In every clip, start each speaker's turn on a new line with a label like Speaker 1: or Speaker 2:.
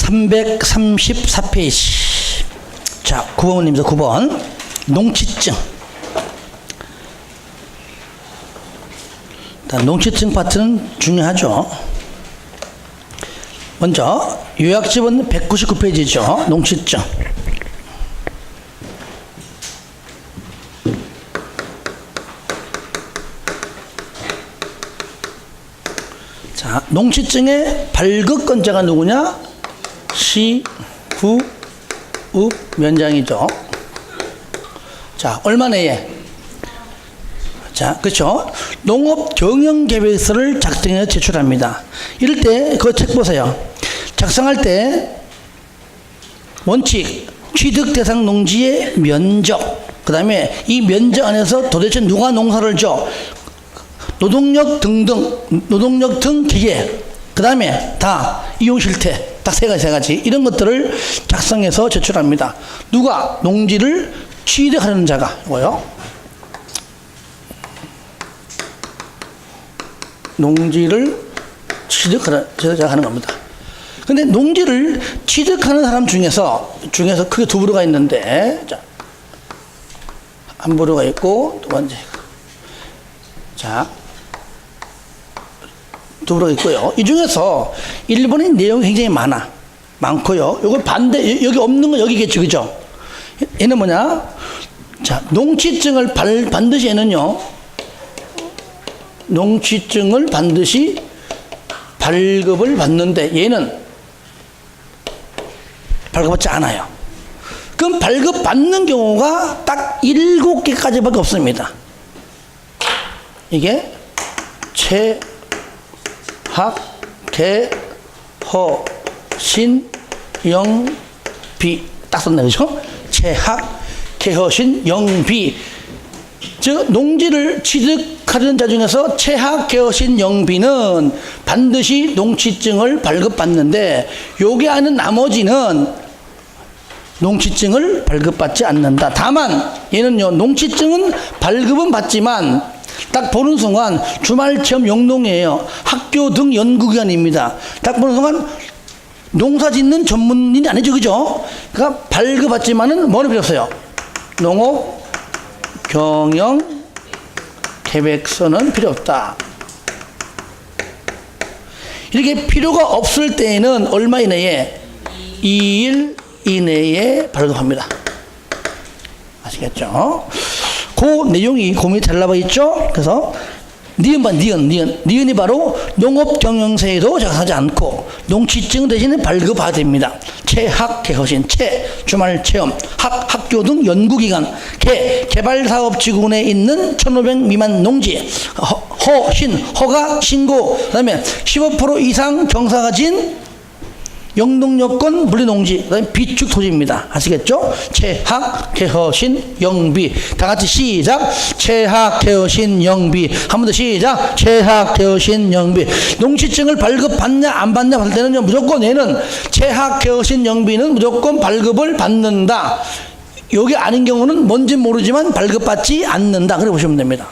Speaker 1: 334페이지. 자, 9번입니다. 9번. 농취증. 농취증 파트는 중요하죠. 먼저 요약집은 199페이지죠. 농취증. 자, 농취증의 발급권자가 누구냐? 시, 구, 읍, 면장이죠. 자, 얼마 내에? 자, 그렇죠. 농업 경영 계획서를 작성해서 제출합니다. 이럴 때 그 책 보세요. 작성할 때 원칙, 취득 대상 농지의 면적, 그 다음에 이 면적 안에서 도대체 누가 농사를 줘? 노동력 등등, 노동력 등 기계, 그 다음에 다 이용 실태, 딱 세 가지 이런 것들을 작성해서 제출합니다. 누가? 농지를 취득하는 자가 이거요. 농지를 취득하는 겁니다. 근데 농지를 취득하는 사람 중에서 크게 두 부류가 있는데, 자, 한 부류가 있고, 두 번째. 자, 두 부류가 있고요. 이 중에서 1번의 내용이 굉장히 많고요. 요거 반대, 여기 없는 건 여기겠죠. 그죠? 얘는 뭐냐? 자, 농취증을 반드시 얘는요, 농취증을 반드시 발급을 받는데 얘는 발급받지 않아요. 그럼 발급받는 경우가 딱 7개까지밖에 없습니다. 이게 채, 학, 개, 허, 신, 영, 비 딱 썼네. 그죠? 채, 학, 개, 허, 신, 영, 비. 즉 농지를 취득하는 자 중에서 채학, 개허신, 영비는 반드시 농취증을 발급받는데 요게 아닌 나머지는 농취증을 발급받지 않는다. 다만 얘는요, 농취증은 발급은 받지만 딱 보는 순간 주말 체험 영농이에요. 학교 등 연구기관입니다. 딱 보는 순간 농사 짓는 전문인이 아니죠. 그죠? 그러니까 발급받지만은 뭐는 필요 없어요. 농업 경영 계획서는 필요 없다. 이렇게 필요가 없을 때에는 얼마 이내에? 2일 이내에 발급합니다. 아시겠죠? 그 내용이 고민이 잘 나와 있죠? 그래서 니은이 바로 농업경영서에도 작성하지 않고 농취증 대신에 발급받아야 됩니다. 채학, 개허신, 채, 주말 체험, 학교 등 연구기관, 개발사업지구에 있는 1,500 미만 농지, 허가 신고, 그 다음에 15% 이상 경사 가진 영농여건 분리농지, 그 다음에 비축 토지입니다. 아시겠죠? 채학, 개허신, 영비. 다 같이 시작. 채학, 개허신, 영비. 한 번 더 시작. 채학, 개허신, 영비. 농취증을 발급받냐 안 받냐 할 때는요, 무조건 얘는 채학, 개허신, 영비는 무조건 발급을 받는다. 여기 아닌 경우는 뭔지 모르지만 발급받지 않는다. 그래 보시면 됩니다.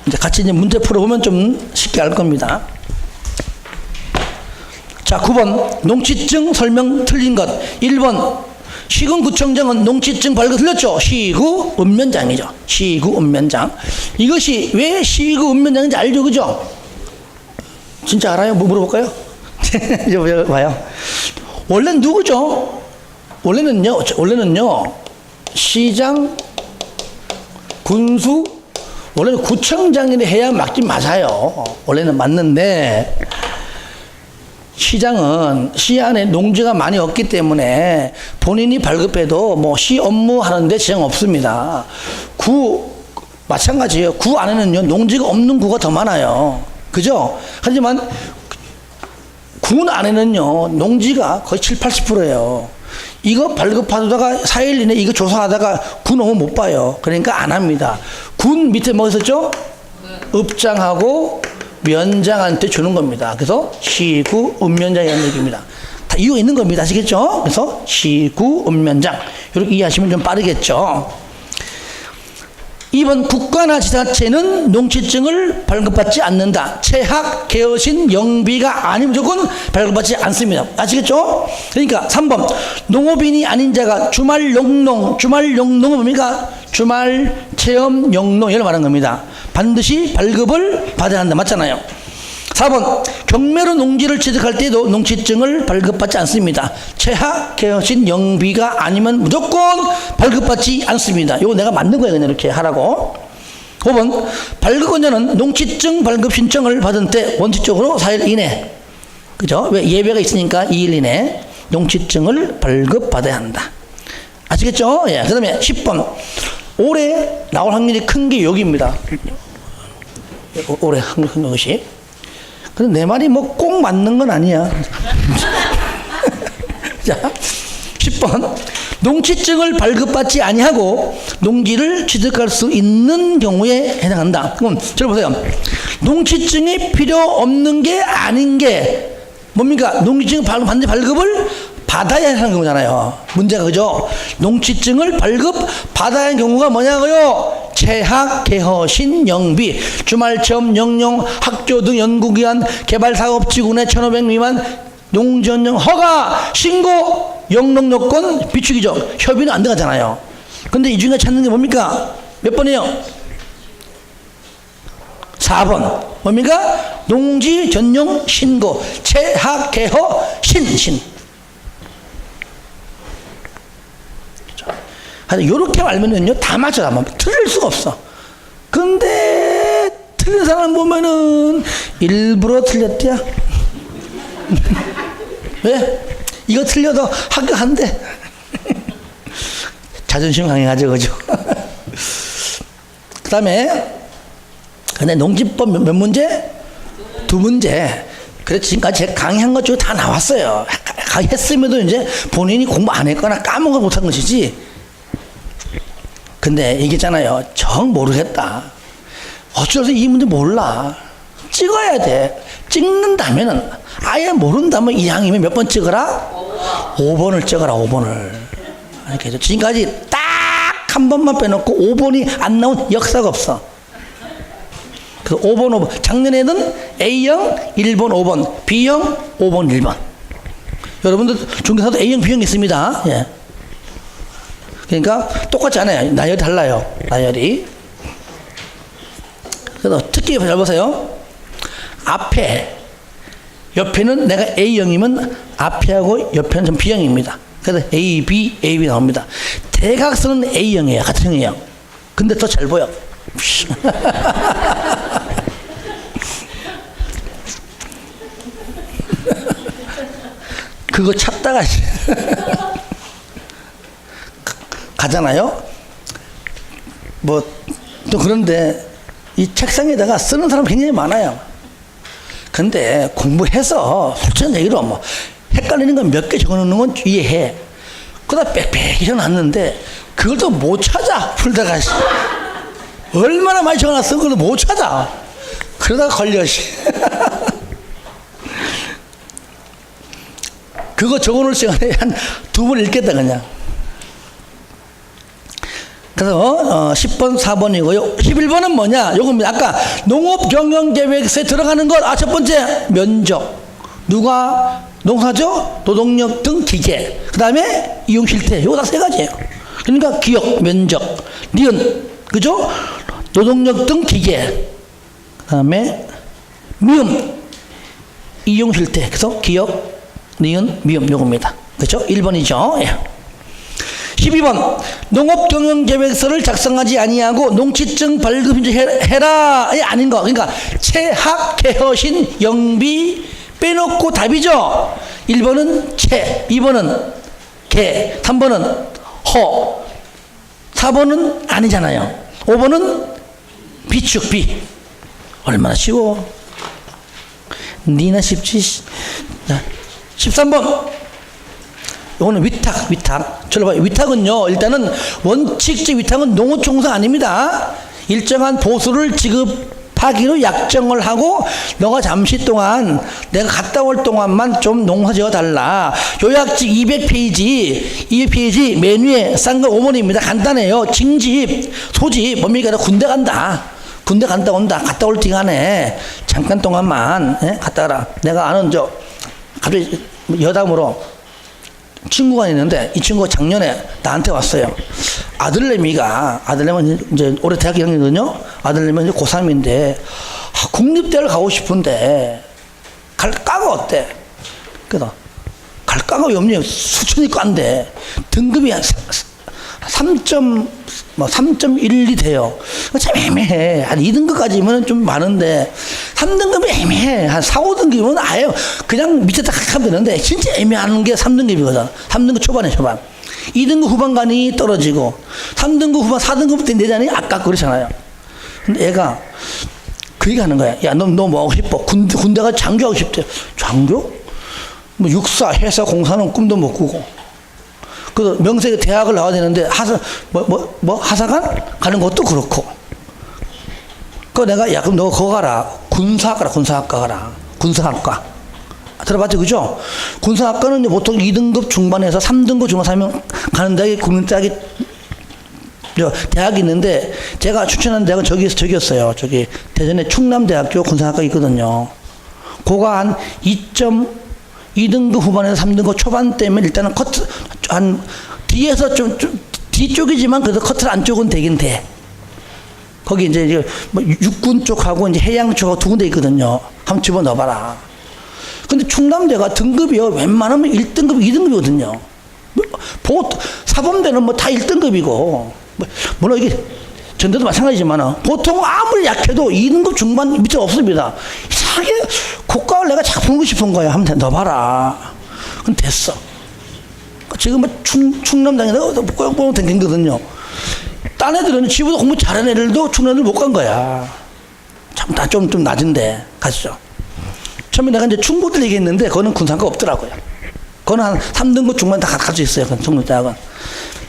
Speaker 1: 이제 같이 이제 문제 풀어보면 좀 쉽게 알 겁니다. 자, 9번 농취증 설명 틀린 것. 1번 시군구청장은 농취증 발급 틀렸죠. 시구 읍면장이죠. 시구 읍면장. 이것이 왜 시구 읍면장인지 알죠. 그죠? 진짜 알아요? 뭐 물어볼까요? 이제 봐요. 원래는 누구죠? 원래는요 시장, 군수, 원래는 구청장이 해야 맞긴 맞아요. 원래는 맞는데 시장은 시 안에 농지가 많이 없기 때문에 본인이 발급해도 뭐 시 업무 하는데 지장 없습니다. 구 마찬가지예요. 구 안에는요 농지가 없는 구가 더 많아요. 그죠? 하지만 군 안에는요 농지가 거의 7, 80%예요. 이거 발급하다가 4일 이내 이거 조사하다가 군 오면 못 봐요. 그러니까 안 합니다. 군 밑에 뭐 있었죠? 읍장하고 면장한테 주는 겁니다. 그래서 시구 읍면장이라는 얘기입니다. 다 이유가 있는 겁니다. 아시겠죠? 그래서 시구 읍면장 이렇게 이해하시면 좀 빠르겠죠. 2번 국가나 지자체는 농취증을 발급받지 않는다. 채학, 개허신, 영비가 아닌 무조건 발급받지 않습니다. 아시겠죠? 그러니까 3번 농업인이 아닌 자가 주말 영농, 주말 영농은 뭡니까? 주말 체험 영농 이걸 말하는 겁니다. 반드시 발급을 받아야 한다. 맞잖아요. 4번 경매로 농지를 취득할 때도 농취증을 발급받지 않습니다. 채학, 개허신, 영비가 아니면 무조건 발급받지 않습니다. 이거 내가 만든 거예요. 그냥 이렇게 하라고. 5번 발급권자는 농취증 발급 신청을 받은 때 원칙적으로 4일 이내, 그죠? 왜? 예배가 있으니까 2일 이내 농취증을 발급받아야 한다. 아시겠죠? 예. 그 다음에 10번 올해 나올 확률이 큰 게 여기입니다. 올해 확률 큰 것이. 근데 내 말이 뭐 꼭 맞는 건 아니야. 자, 10번 농취증을 발급받지 아니하고 농지를 취득할 수 있는 경우에 해당한다. 그럼 저를 보세요. 농취증이 필요 없는 게 아닌 게 뭡니까? 농취증 반드시 발급을 받아야 하는 경우잖아요. 문제가 그죠? 농취증을 발급 받아야 하는 경우가 뭐냐고요? 채학, 개허신, 영비, 주말체험, 영농, 학교 등 연구기관, 개발사업지구내 1,500 미만 농지연령 허가, 신고, 영농 요건 비축이죠. 협의는 안 들어가잖아요. 근데 이 중에 찾는 게 뭡니까? 몇 번이에요? 4번. 뭡니까? 농지 전용 신고, 채학, 개허, 신. 이렇게 알면은요, 다 맞아. 아마 틀릴 수가 없어. 근데, 틀린 사람 보면은, 일부러 틀렸대요. 왜? 이거 틀려도 합격한대. 자존심 강해가지고, 그죠? 그 다음에, 근데 농지법 몇 문제? 2문제. 그래서 지금까지 제가 강의한 것 중에 다 나왔어요. 했음에도 이제 본인이 공부 안 했거나 까먹어 못한 것이지. 근데 얘기했잖아요. 정 모르겠다. 어쩌서 이 문제 몰라. 찍어야 돼. 찍는다면은, 아예 모른다면 이왕이면 몇 번 찍어라? 5번을 찍어라, 5번을. 이렇게 지금까지 딱 한 번만 빼놓고 5번이 안 나온 역사가 없어. 그 5번, 5번. 작년에는 A형 1번, 5번, B형 5번, 1번. 여러분들 중개사도 A형, B형 있습니다. 예. 그러니까 똑같지 않아요. 나열이 달라요. 나열이. 그래서 특히 잘 보세요. 앞에, 옆에는 내가 A형이면 앞에하고 옆에는 좀 B형입니다. 그래서 A, B, A, B 나옵니다. 대각선은 A형이에요. 같은 형이에요. 근데 더 잘 보여. 그거 찾다가 가잖아요. 뭐 또 그런데 이 책상에다가 쓰는 사람 굉장히 많아요. 근데 공부해서 솔직한 얘기로 뭐 헷갈리는 건 몇 개 적어놓는 건 이해해. 그러다 빽빽히 적어놨는데 그걸 또 못 찾아. 풀다가 얼마나 많이 적어놨어. 그걸 못 찾아. 그러다가 걸려. 그거 적어놓을 시간에 한 2번 읽겠다 그냥. 그래서 10번 4번이고요. 11번은 뭐냐? 요겁니다. 아까 농업경영계획서에 들어가는 것. 첫 번째 면적. 누가 농사죠? 노동력 등 기계. 그 다음에 이용실태. 요거 다 3가지예요. 그러니까 기역, 면적, 니은, 그죠? 노동력 등 기계. 그 다음에 미음, 이용실태. 그래서 기역, 니은, 미음 요겁니다. 그렇죠? 1번이죠. 예. 12번 농업경영계획서를 작성하지 아니하고 농취증 발급 신청해라 아닌 거. 그러니까 채학, 개허신, 영비 빼놓고 답이죠. 1번은 채, 2번은 개, 3번은 허, 4번은 아니잖아요. 5번은 비축, 비. 얼마나 쉬워. 니나 쉽지. 자, 13번 이거는 위탁. 저로 봐요. 위탁은요, 일단은 원칙적 위탁은 농어총사 아닙니다. 일정한 보수를 지급하는 파기로 약정을 하고 너가 잠시 동안 내가 갔다 올 동안만 좀 농사 지어달라. 요약집 200페이지 메뉴에 싼 거 5번입니다. 간단해요. 징집, 소집, 뭡니까? 군대 간다. 군대 갔다 온다. 갔다 올 시간에 잠깐 동안만 갔다 가라. 내가 아는 갑자기 여담으로 친구가 있는데 이 친구가 작년에 나한테 왔어요. 아들내미는 이제 올해 대학 1학년이거든요. 아들내미는 이제 고3인데 국립대를 가고 싶은데 갈 과가 어때? 그래서 갈 과가 왜 없냐? 수천이 과인데 등급이 3.12 돼요. 참 애매해. 한 2등급까지면 좀 많은데 3등급이 애매해. 한 4, 5등급이면 아예 그냥 밑에 딱 하면 되는데 진짜 애매한 게 3등급이거든. 3등급 초반. 2등급 후반간이 떨어지고 3등급 후반 4등급 때 내자니 아깝고 그렇잖아요. 근데 얘가 그 얘기 하는 거야. 야, 너 뭐 하고 싶어? 군대가 장교하고 싶대. 장교? 뭐 육사, 해사, 공사는 꿈도 못 꾸고. 그 명색의 대학을 나와야 되는데 하사관 가는 것도 그렇고. 그 내가 야 그럼 너 그거 가라. 군사학과 가라. 군사학과. 들어봤죠, 그죠? 군사학과는 보통 2등급 중반에서 3등급 중반 사면 가는 대학이 국민대학이 대학이 있는데 제가 추천한 대학은 저기였어요. 저기 대전에 충남대학교 군사학과 있거든요. 그거 한 2등급 후반에서 3등급 초반 때면 일단은 커트 한 뒤에서 좀 뒤쪽이지만 그래도 커트를 안쪽은 되긴 돼. 거기 이제 뭐 육군 쪽하고 이제 해양 쪽하고 두 군데 있거든요. 한번 집어 넣어봐라. 근데 충남대가 등급이요. 웬만하면 1등급, 2등급이거든요. 사범대는 뭐 다 1등급이고. 물론 이게 전대도 마찬가지지만 보통 아무리 약해도 2등급 중반 밑에 없습니다. 이상하게 고가를 내가 자꾸 보고 싶은 거야. 한번 넣어봐라. 그럼 됐어. 지금 뭐 충남당에 꽁꽁 댕기거든요. 딴 애들은 집에서 공부 잘하는 애들도 충남을 못 간 거야. 참 다 좀 낮은데 가시죠. 처음에 내가 이제 충고들 얘기했는데 그거는 군사학과 없더라고요. 그거는 한 3등급 중반 다 가지고 있어요. 충북대학은.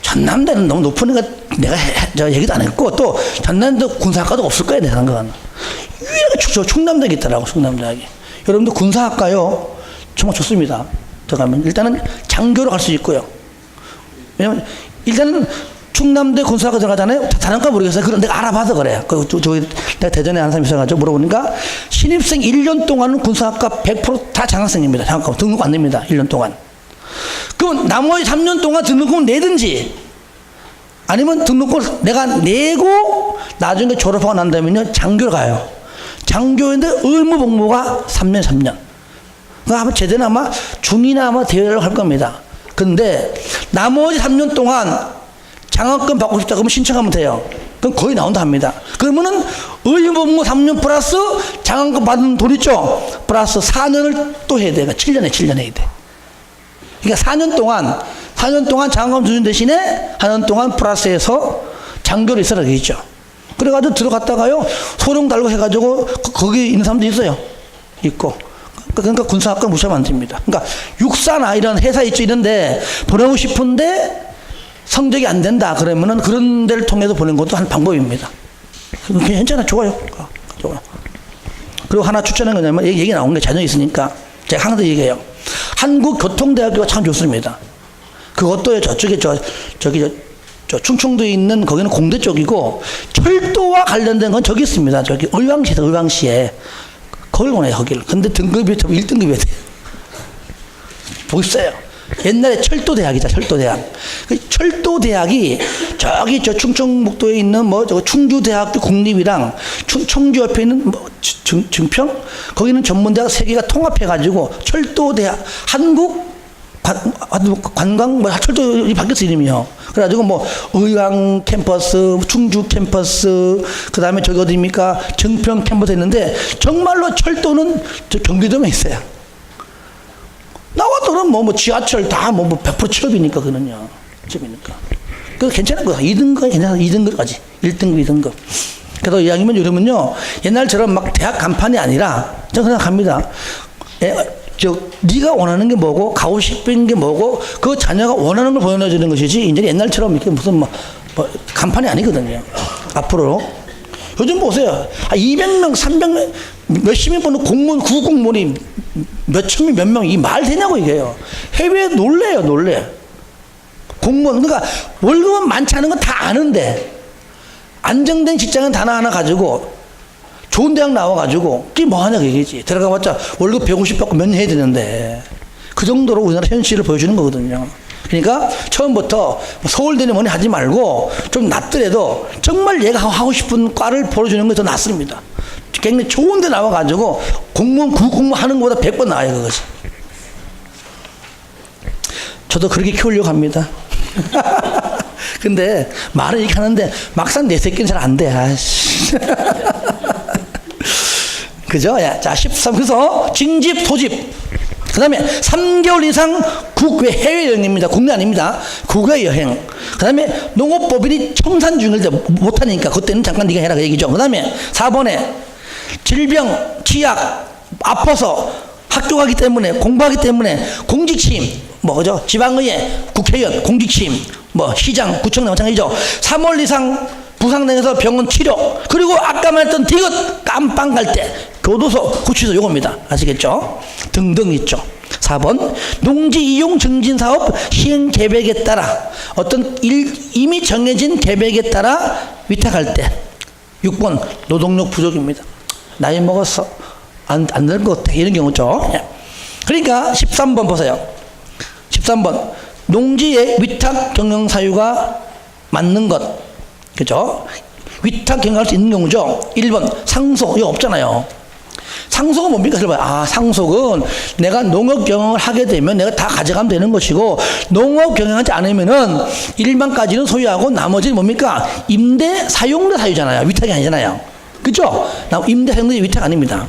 Speaker 1: 전남대는 너무 높으니까 내가 얘기도 안 했고 또 전남대 군사학과도 없을 거야 내 생각은. 유일하게 충남대학이 있더라고. 충남대학이. 여러분들 군사학과요 정말 좋습니다. 들어가면 일단은 장교로 갈 수 있고요. 왜냐면 일단은 충남대 군사학과 들어가잖아요. 다른 과 모르겠어요. 그런 내가 알아봐서 그래. 저기 내가 대전에 아는 사람이 있어가지고 물어보니까 신입생 1년 동안은 군사학과 100% 다 장학생입니다. 장학금 등록 안 됩니다. 1년 동안. 그럼 나머지 3년 동안 등록금을 내든지 아니면 등록금을 내가 내고 나중에 졸업하고 난 다음에는 장교를 가요. 장교인데 의무복무가 3년. 그러니까 아마 제대로 아마 중이나 아마 대회를 할 겁니다. 근데 나머지 3년 동안 장학금 받고 싶다 그러면 신청하면 돼요. 그럼 거의 나온다 합니다. 그러면은 의무복무 3년 플러스 장학금 받은 돈 있죠? 플러스 4년을 또 해야 돼. 그러니까 7년 해야 돼. 그러니까 4년 동안 장학금 주는 대신에 4년 동안 플러스해서 장교를 있어라 되겠죠. 그래가지고 들어갔다가요 소령 달고 해가지고 거기 있는 사람도 있어요. 있고. 그러니까 군사학과 무시하면 안 됩니다. 그러니까 육사나 이런 회사 있죠 이런데 보내고 싶은데 성적이 안 된다 그러면은 그런 데를 통해서 보낸 것도 한 방법입니다. 괜찮아, 좋아요. 그리고 하나 추천한 거냐면 얘기 나온 게 자녀 있으니까 제가 항상 얘기해요. 한국교통대학교가 참 좋습니다. 그것도 저쪽에 저기 충청도에 있는 거기는 공대 쪽이고 철도와 관련된 건 저기 있습니다. 저기 의왕시에 거길 보내요. 거기를. 근데 등급이 1등급이어야 돼요. 보겠어요. 옛날에 철도대학이다. 철도대학. 그 철도대학이 저기 저 충청북도에 있는 뭐 저 충주대학교 국립이랑 청주 옆에 있는 뭐 증평 거기는 전문대학 세 개가 통합해가지고 철도대학 관광 뭐 철도이 바뀌었어 이름이요. 그래가지고 뭐 의왕 캠퍼스, 충주 캠퍼스, 그 다음에 저기 어디입니까 증평 캠퍼스 있는데 정말로 철도는 저 경기도에 있어요. 나와도는 뭐 지하철 다 100% 취업이니까 그는요. 취업이니까. 그거 괜찮은 거야. 2등급이 괜찮아. 2등급까지. 1등급, 2등급. 그래서 이야기면 이러면요. 옛날처럼 막 대학 간판이 아니라 저는 그냥 갑니다. 네가 원하는 게 뭐고 가고 싶은 게 뭐고 그 자녀가 원하는 걸 보여주는 것이지 이제 옛날처럼 이렇게 무슨 뭐 간판이 아니거든요. 앞으로 요즘 보세요. 200명, 300명, 몇십 명 보는 공무원, 구공무원이 몇천 명, 몇 명, 이 말 되냐고 이게요. 해외에 놀래요. 공무원, 그러니까 월급은 많지 않은 건 다 아는데, 안정된 직장은 다 하나 가지고, 좋은 대학 나와가지고, 그게 뭐 하냐, 그게지. 들어가봤자 월급 150 받고 몇 년 해야 되는데, 그 정도로 우리나라 현실을 보여주는 거거든요. 그러니까 처음부터 서울대는 뭐니 하지 말고 좀 낮더라도 정말 얘가 하고 싶은 과를 보여주는 게 더 낫습니다. 굉장히 좋은 데 나와가지고 공무원, 구공무원 하는 것보다 100번 나아요, 그것이. 저도 그렇게 키우려고 합니다. 근데 말은 이렇게 하는데 막상 내 새끼는 잘 안 돼. 아이씨. 그죠? 자, 13. 그래서 징집, 소집. 그 다음에 3개월 이상 국외 해외여행입니다. 국내 아닙니다. 국외 여행. 그 다음에 농업법인이 청산 중일 때 못하니까 그때는 잠깐 네가 해라 그 얘기죠. 그 다음에 4번에 질병, 치약, 아파서 학교 가기 때문에 공부하기 때문에 공직시임, 뭐 그죠? 지방의회, 국회의원, 공직시임, 뭐 시장, 구청 마찬가지죠. 3월 이상 부상당해서 병원 치료, 그리고 아까 말했던 디귿 깜빵 갈 때 교도소, 구치소 요겁니다. 아시겠죠? 등등 있죠. 4번 농지 이용 증진 사업 시행 계획에 따라 어떤 이미 정해진 계획에 따라 위탁할 때. 6번 노동력 부족입니다. 나이 먹었어, 안 될 것 같아, 이런 경우죠. 그러니까 13번 보세요. 13번 농지의 위탁 경영 사유가 맞는 것, 그죠? 위탁 경영할 수 있는 경우죠. 1번 상속, 이거 없잖아요. 상속은 뭡니까? 상속은 내가 농업 경영을 하게 되면 내가 다 가져가면 되는 것이고, 농업 경영하지 않으면은 일반까지는 소유하고 나머지는 뭡니까? 임대, 사용대 사유잖아요. 위탁이 아니잖아요. 그죠? 임대, 사용대 위탁 아닙니다.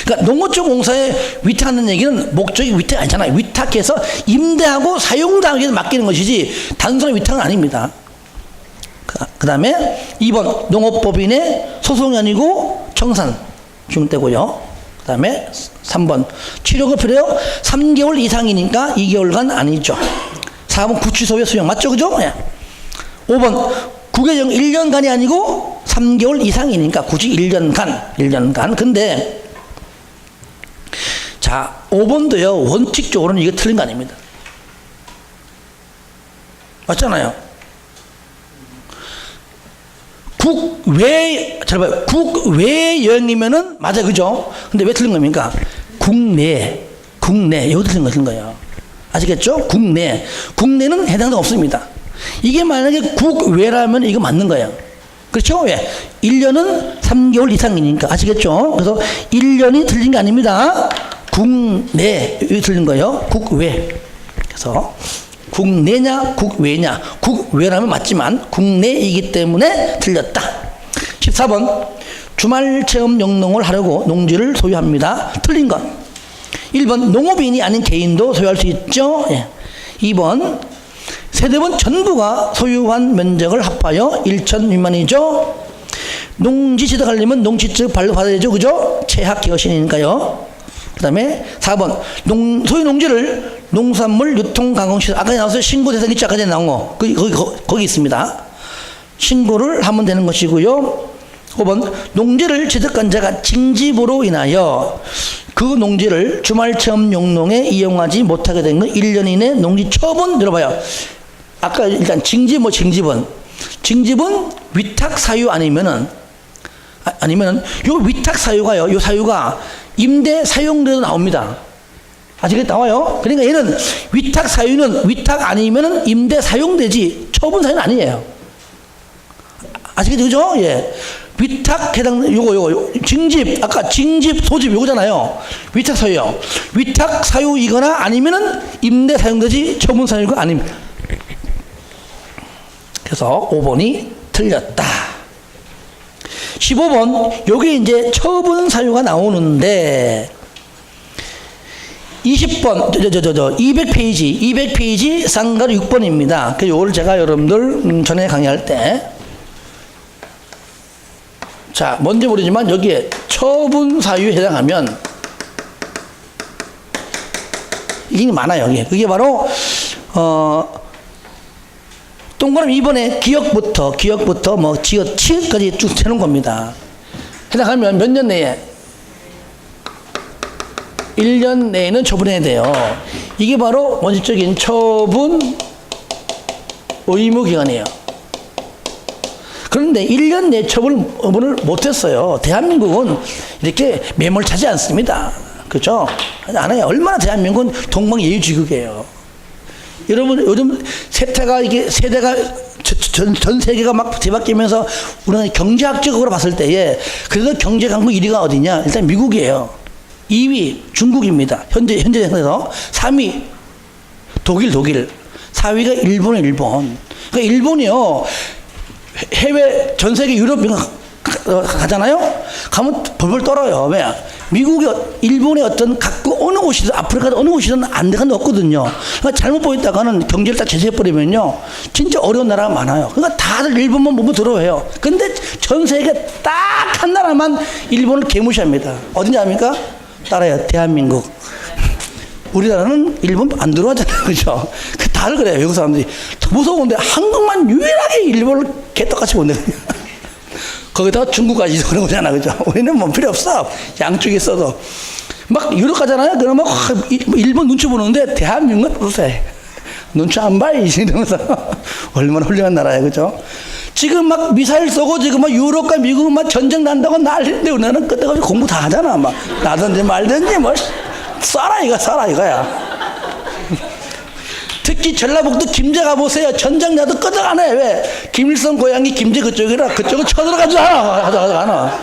Speaker 1: 그러니까 농어촌 공사에 위탁하는 얘기는 목적이 위탁이 아니잖아요. 위탁해서 임대하고 사용당하게 맡기는 것이지 단순한 위탁은 아닙니다. 그 다음에 2번 농업법인의 소송이 아니고 청산 중대고요. 그 다음에 3번 치료가 필요해요. 3개월 이상이니까 2개월간 아니죠. 4번 구치소의 수용 맞죠? 그죠? 네. 5번 국외여행 1년간이 아니고 3개월 이상이니까 굳이 1년간. 근데 자, 5번도요 원칙적으로는 이게 틀린 거 아닙니다. 맞잖아요. 국외 여행이면은 맞아, 그죠? 근데 왜 틀린 겁니까? 국내 이거 틀린 거예요. 아시겠죠? 국내는 해당도 없습니다. 이게 만약에 국외라면 이거 맞는 거예요. 그렇죠? 왜? 1년은 3개월 이상이니까. 아시겠죠? 그래서 1년이 틀린 게 아닙니다. 국내 이거 틀린 거예요. 국외. 그래서 국내냐 국외냐, 국외라면 맞지만 국내이기 때문에 틀렸다. 14번 주말 체험 영농을 하려고 농지를 소유합니다. 틀린 것. 1번 농업인이 아닌 개인도 소유할 수 있죠. 2번 세대원 전부가 소유한 면적을 합하여 1천 미만이죠. 농지 지득하려면 농지증 발급받아야죠. 그죠? 체학 여신이니까요. 그 다음에 4번 소유 농지를 농산물 유통가공시설, 아까 나왔어요. 신고 대상 있죠? 아까 전에 나온 거 거기 있습니다. 신고를 하면 되는 것이고요. 5번 농지를 취득한 자가 징집으로 인하여 그 농지를 주말체험 용농에 이용하지 못하게 된 건 1년 이내 농지 처분. 들어봐요. 아까 일단 징집은 위탁 사유 아니면은 요 위탁 사유가요, 요 사유가 임대 사용대로 나옵니다. 아시겠죠? 나와요. 그러니까 얘는 위탁 사유는 위탁 아니면은 임대 사용되지 처분 사유는 아니에요. 아시겠죠? 그죠? 예. 위탁 해당 요거 징집, 아까 징집 소집 요거잖아요. 위탁 사유요. 위탁 사유이거나 아니면은 임대 사용되지 처분 사유가 아닙니다. 그래서 5번이 틀렸다. 15번 요게 이제 처분 사유가 나오는데 20번 200페이지 쌍가루 6번입니다. 그 요걸 제가 여러분들 전에 강의할 때 자, 뭔지 모르지만 여기에 처분 사유에 해당하면 이게 많아요. 여기. 그게 바로 또 동그라미 2번에 기역부터 뭐 지읒, 치읓까지 쭉 세는 겁니다. 해당하면 몇 년 내에? 1년 내에는 처분해야 돼요. 이게 바로 원칙적인 처분 의무 기간이에요. 그런데 1년 내 처분을 못했어요. 대한민국은 이렇게 매몰차지 않습니다. 그렇죠? 안 해요. 얼마나 대한민국은 동방예의지국이에요. 여러분, 요즘 세대가 전 세계가 막 뒤바뀌면서 우리가 경제학적으로 봤을 때에 그래도 경제 강국 1위가 어디냐? 일단 미국이에요. 2위 중국입니다. 현재 상태에서 3위 독일, 4위가 일본. 그러니까 일본이요. 해외 전 세계 유럽 가잖아요. 가면 벌벌 떨어요. 왜? 미국이 일본의 어떤 각국 어느 곳이든 아프리카 어느 곳이든 안 되는 데 없거든요. 그러니까 잘못 보였다가는 경제를 딱 제재해 버리면요 진짜 어려운 나라가 많아요. 그러니까 다들 일본만 보면 들어와요. 근데 전 세계 딱 한 나라만 일본을 개무시합니다. 어디냐 합니까? 따라요. 대한민국. 우리나라는 일본 안 들어가잖아요. 그죠? 다들 그래요. 외국 사람들이. 더 무서운데 한국만 유일하게 일본을 개떡같이 본다. 거기다가 중국까지 그런 거잖아. 그죠? 우리는 뭐 필요 없어. 양쪽에 있어도. 막 유럽 가잖아요. 그러면 일본 눈치 보는데 대한민국은 보세요. 눈치 안 봐. 이러면서. 얼마나 훌륭한 나라예요. 그죠? 지금 막 미사일 쏘고 지금 막 유럽과 미국은 막 전쟁 난다고 난리인데 우리는 그때까지 공부 다 하잖아. 막 나든지 말든지 뭐 쏴라 이거야. 특히 전라북도 김제 가보세요. 전쟁 나도 끄덕 안 해. 왜? 김일성 고향이 김제 그쪽이라 그쪽은 쳐들어가지 않아.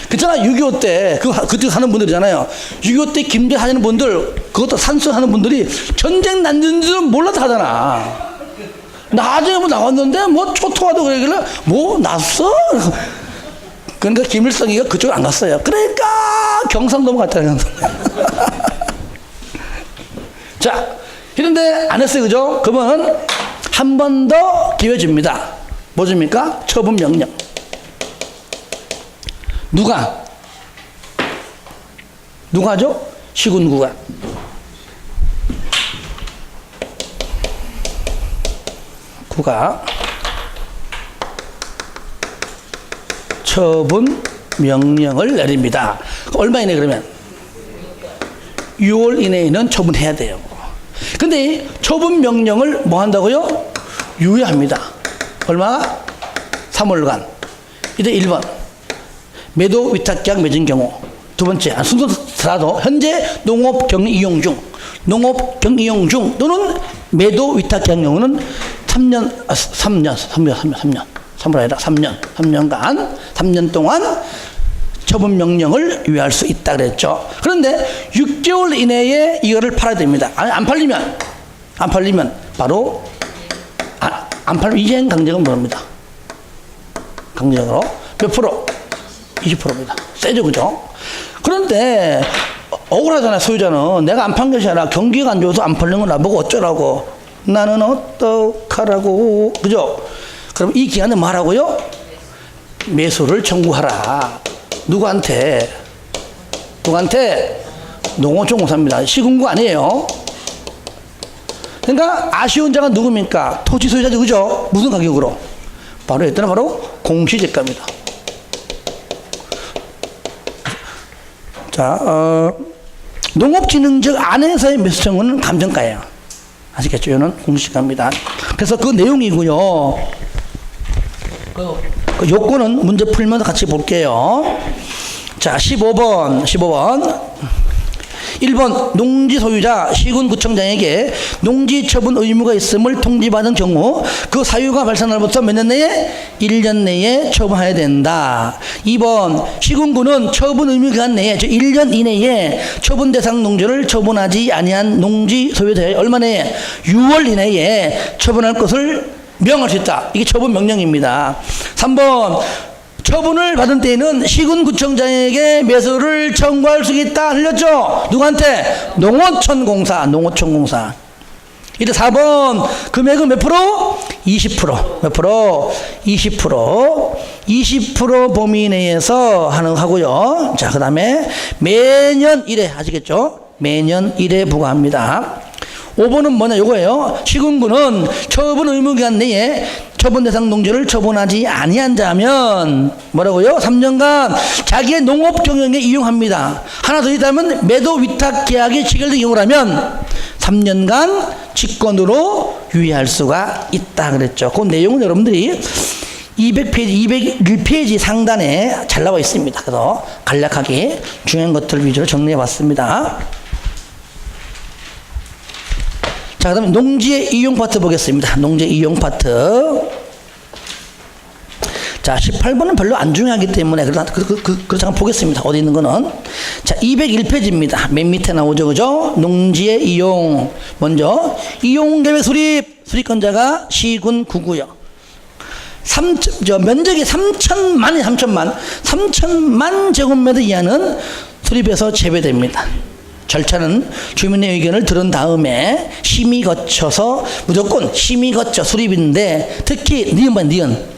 Speaker 1: 그렇잖아. 6.25 때 그쪽 사는 분들이잖아요. 6.25 때 김제 사는 분들 그것도 산수 하는 분들이 전쟁 났는지는 몰라도 하잖아. 나중에 뭐 나왔는데 뭐 초토화도 그러길래 뭐 났어? 그러니까 김일성이가 그쪽에 안 갔어요. 그러니까 경상도 갔다 경상. 자, 이런데 안 했어요. 그죠? 그러면 한 번 더 기회 줍니다. 뭐 줍니까? 처분 명령. 누가 하죠? 시군구가. 구가 처분 명령을 내립니다. 얼마 이내 그러면? 6월 이내에는 처분해야 돼요. 근데 처분 명령을 뭐 한다고요? 유예합니다. 얼마? 3월간. 이제 1번. 매도 위탁계약 맺은 경우. 두 번째. 순서라도 현재 농업 경이용 중 또는 매도 위탁계약 경우는 3년 동안 처분 명령을 유예할 수 있다 그랬죠. 그런데 6개월 이내에 이거를 팔아야 됩니다. 안 팔리면 바로 안 팔면 이행 강제금 물어옵니다. 강제적으로 몇 프로? 20%입니다. 세죠, 그죠? 그런데 억울하잖아요. 소유자는 내가 안 판 것이 아니라 경기가 안 좋아서 안 팔린 건 나보고 어쩌라고. 나는 어떡하라고. 그죠? 그럼 이 기간에 뭐 하라고요? 매수를 청구하라. 누구한테? 농어촌공사입니다. 시군구 아니에요. 그러니까 아쉬운 자가 누굽니까? 토지 소유자죠. 그죠? 무슨 가격으로? 바로 일단은 바로 공시지가입니다. 자, 농업진흥적 안에서의 매수 청구는 감정가예요. 아시겠죠? 이거는 공시지가입니다. 그래서 그 내용이고요. 그 요건은 문제 풀면서 같이 볼게요. 자, 15번. 1번 농지 소유자 시군구청장에게 농지 처분 의무가 있음을 통지받은 경우 그 사유가 발생한 날부터 몇 년 내에? 1년 내에 처분해야 된다. 2번 시군구는 처분 의무 기간 내에 1년 이내에 처분 대상 농지를 처분하지 아니한 농지 소유자의 얼마 내에? 6월 이내에 처분할 것을 명할 수 있다. 이게 처분 명령입니다. 3번 처분을 받은 때에는 시군구청장에게 매수를 청구할 수 있다. 흘렸죠? 누구한테? 농어촌공사. 이제 4번 금액은 몇 프로? 20%. 몇 프로? 20% 범위 내에서 하고요. 자, 그 다음에 매년 1회 아시겠죠? 매년 1회 부과합니다. 5번은 뭐냐 요거예요. 시군구는 처분 의무기간 내에 처분 대상 농지를 처분하지 아니한 자면 뭐라고요? 3년간 자기의 농업 경영에 이용합니다. 하나 더 있다면 매도 위탁 계약이 체결된 경우라면 3년간 직권으로 유예할 수가 있다 그랬죠. 그 내용은 여러분들이 200페이지, 201페이지 상단에 잘 나와 있습니다. 그래서 간략하게 중요한 것들 위주로 정리해 봤습니다. 자, 그 다음에 농지의 이용 파트 보겠습니다. 농지의 이용 파트. 자, 18번은 별로 안 중요하기 때문에 잠깐 보겠습니다. 어디 있는 거는. 자, 201페이지입니다. 맨 밑에 나오죠. 그죠? 농지의 이용. 먼저, 이용계획 수립권자가 시군 구구요. 면적이 3천만 제곱미터 이하는 수립해서 재배됩니다. 절차는 주민의 의견을 들은 다음에 심의 거쳐서 무조건 심의 거쳐 수립인데 특히 니은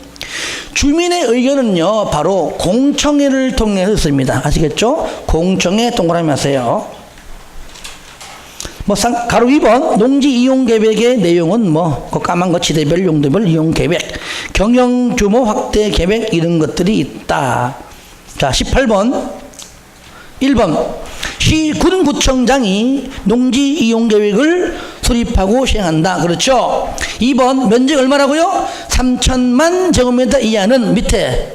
Speaker 1: 주민의 의견은요 바로 공청회를 통해서 있습니다. 아시겠죠? 공청회 동그라미 하세요. 가로 2번 농지 이용 계획의 내용은 그 까만 거 지대별 용도별 이용 계획, 경영 규모 확대 계획 이런 것들이 있다. 자, 18번 1번 시군구청장이 농지 이용 계획을 수립하고 시행한다. 그렇죠? 2번 면적 얼마라고요? 3천만 제곱미터 이하는 밑에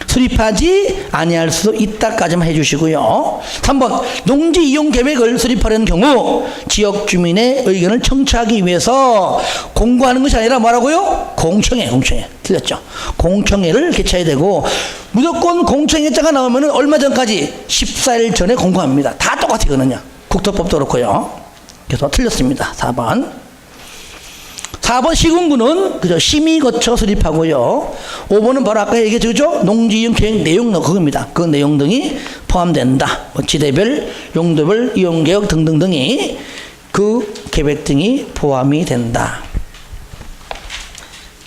Speaker 1: 수립하지 아니할 수 있다까지만 해주시고요. 3번 농지 이용 계획을 수립하려는 경우 지역 주민의 의견을 청취하기 위해서 공고하는 것이 아니라 뭐라고요? 공청회 틀렸죠? 공청회를 개최해야 되고 무조건 공청회자가 나오면 얼마 전까지 14일 전에 공고합니다. 다 똑같거든요. 국토법도 그렇고요. 그래서 틀렸습니다. 4번 시군구는 그죠? 심의 거쳐 수립하고요. 5번은 바로 아까 얘기했죠? 농지 이용 계획 내용 그겁니다. 그 내용 등이 포함된다. 지대별, 용도별, 이용 계획 등등등이 그 계획 등이 포함이 된다.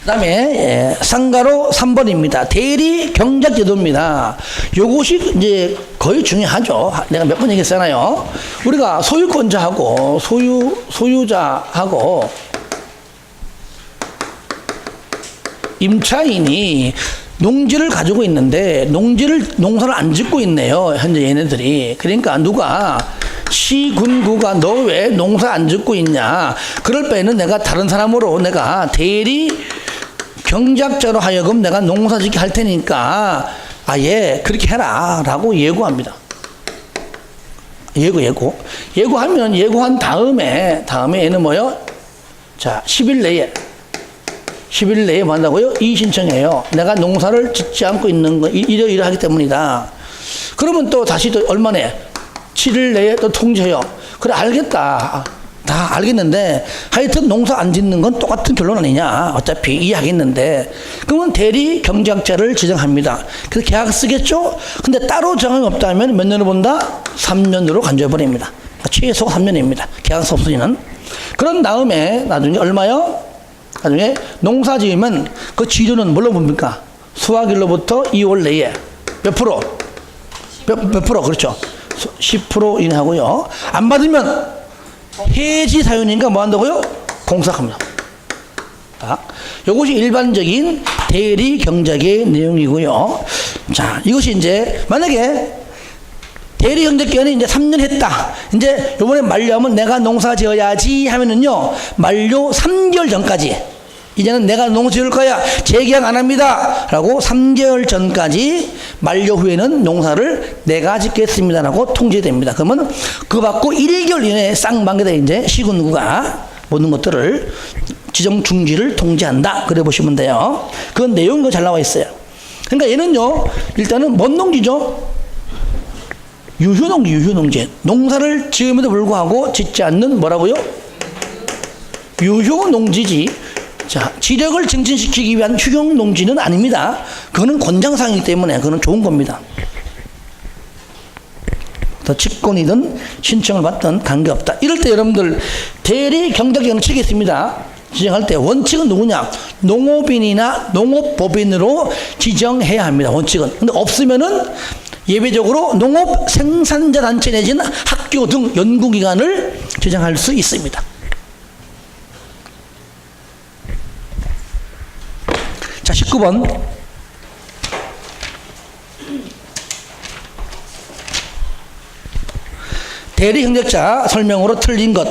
Speaker 1: 그 다음에 상가로 3번입니다. 대리 경작 제도입니다. 요것이 이제 거의 중요하죠. 내가 몇 번 얘기했잖아요. 우리가 소유권자하고 소유자하고 임차인이 농지를 가지고 있는데 농사를 안 짓고 있네요. 현재 얘네들이. 그러니까 누가 시군구가 너 왜 농사 안 짓고 있냐. 그럴 바에는 내가 다른 사람으로 내가 대리 경작자로 하여금 내가 농사 짓게 할 테니까 아예 그렇게 해라 라고 예고합니다. 예고하면 예고한 다음에 얘는 뭐요? 자, 10일 내에 뭐 한다고요? 이의신청해요. 내가 농사를 짓지 않고 있는 거 이러하기 때문이다. 그러면 또 다시 또 얼마내? 7일 내에 또 통지해요. 그래 알겠다. 다 알겠는데 하여튼 농사 안 짓는 건 똑같은 결론 아니냐. 어차피 이해하겠는데 그러면 대리 경작자를 지정합니다. 그래서 계약 쓰겠죠? 근데 따로 정함이 없다면 몇 년을 본다? 3년으로 간주해버립니다. 최소 3년입니다. 계약서 없으니는. 그런 다음에 나중에 얼마요? 나중에 농사 지으면 그 지료는 뭘로 봅니까? 수확일로부터 2월 내에 몇 프로? 몇 프로? 그렇죠. 10% 이내하고요. 안 받으면 해지 사유니까 뭐 한다고요? 공삭합니다. 이것이 일반적인 대리 경작의 내용이고요. 자, 이것이 이제 만약에 대리 경작 기간이 이제 3년 했다. 이제 요번에 만료하면 내가 농사 지어야지 하면은요, 만료 3개월 전까지 이제는 내가 농사 지을 거야. 재계약 안 합니다. 라고 3개월 전까지 만료 후에는 농사를 내가 짓겠습니다. 라고 통지됩니다. 그러면 그거 받고 1개월 이내에 쌍방에다 이제 시군구가 모든 것들을 지정 중지를 통지한다. 그래 보시면 돼요. 그 내용이 잘 나와 있어요. 그러니까 얘는요, 일단은 뭔 농지죠? 유효농지. 농사를 지음에도 불구하고 짓지 않는 뭐라고요? 유효농지지. 자, 지력을 증진시키기 위한 휴경농지는 아닙니다. 그거는 권장사항이기 때문에 그거는 좋은 겁니다. 더 직권이든 신청을 받든 관계없다. 이럴 때 여러분들 대리 경작기간을 치겠습니다. 지정할 때 원칙은 누구냐? 농업인이나 농업법인으로 지정해야 합니다. 원칙은. 근데 없으면은 예외적으로 농업 생산자 단체 내지는 학교 등 연구기관을 지정할 수 있습니다. 19번 대리협력자 설명으로 틀린 것.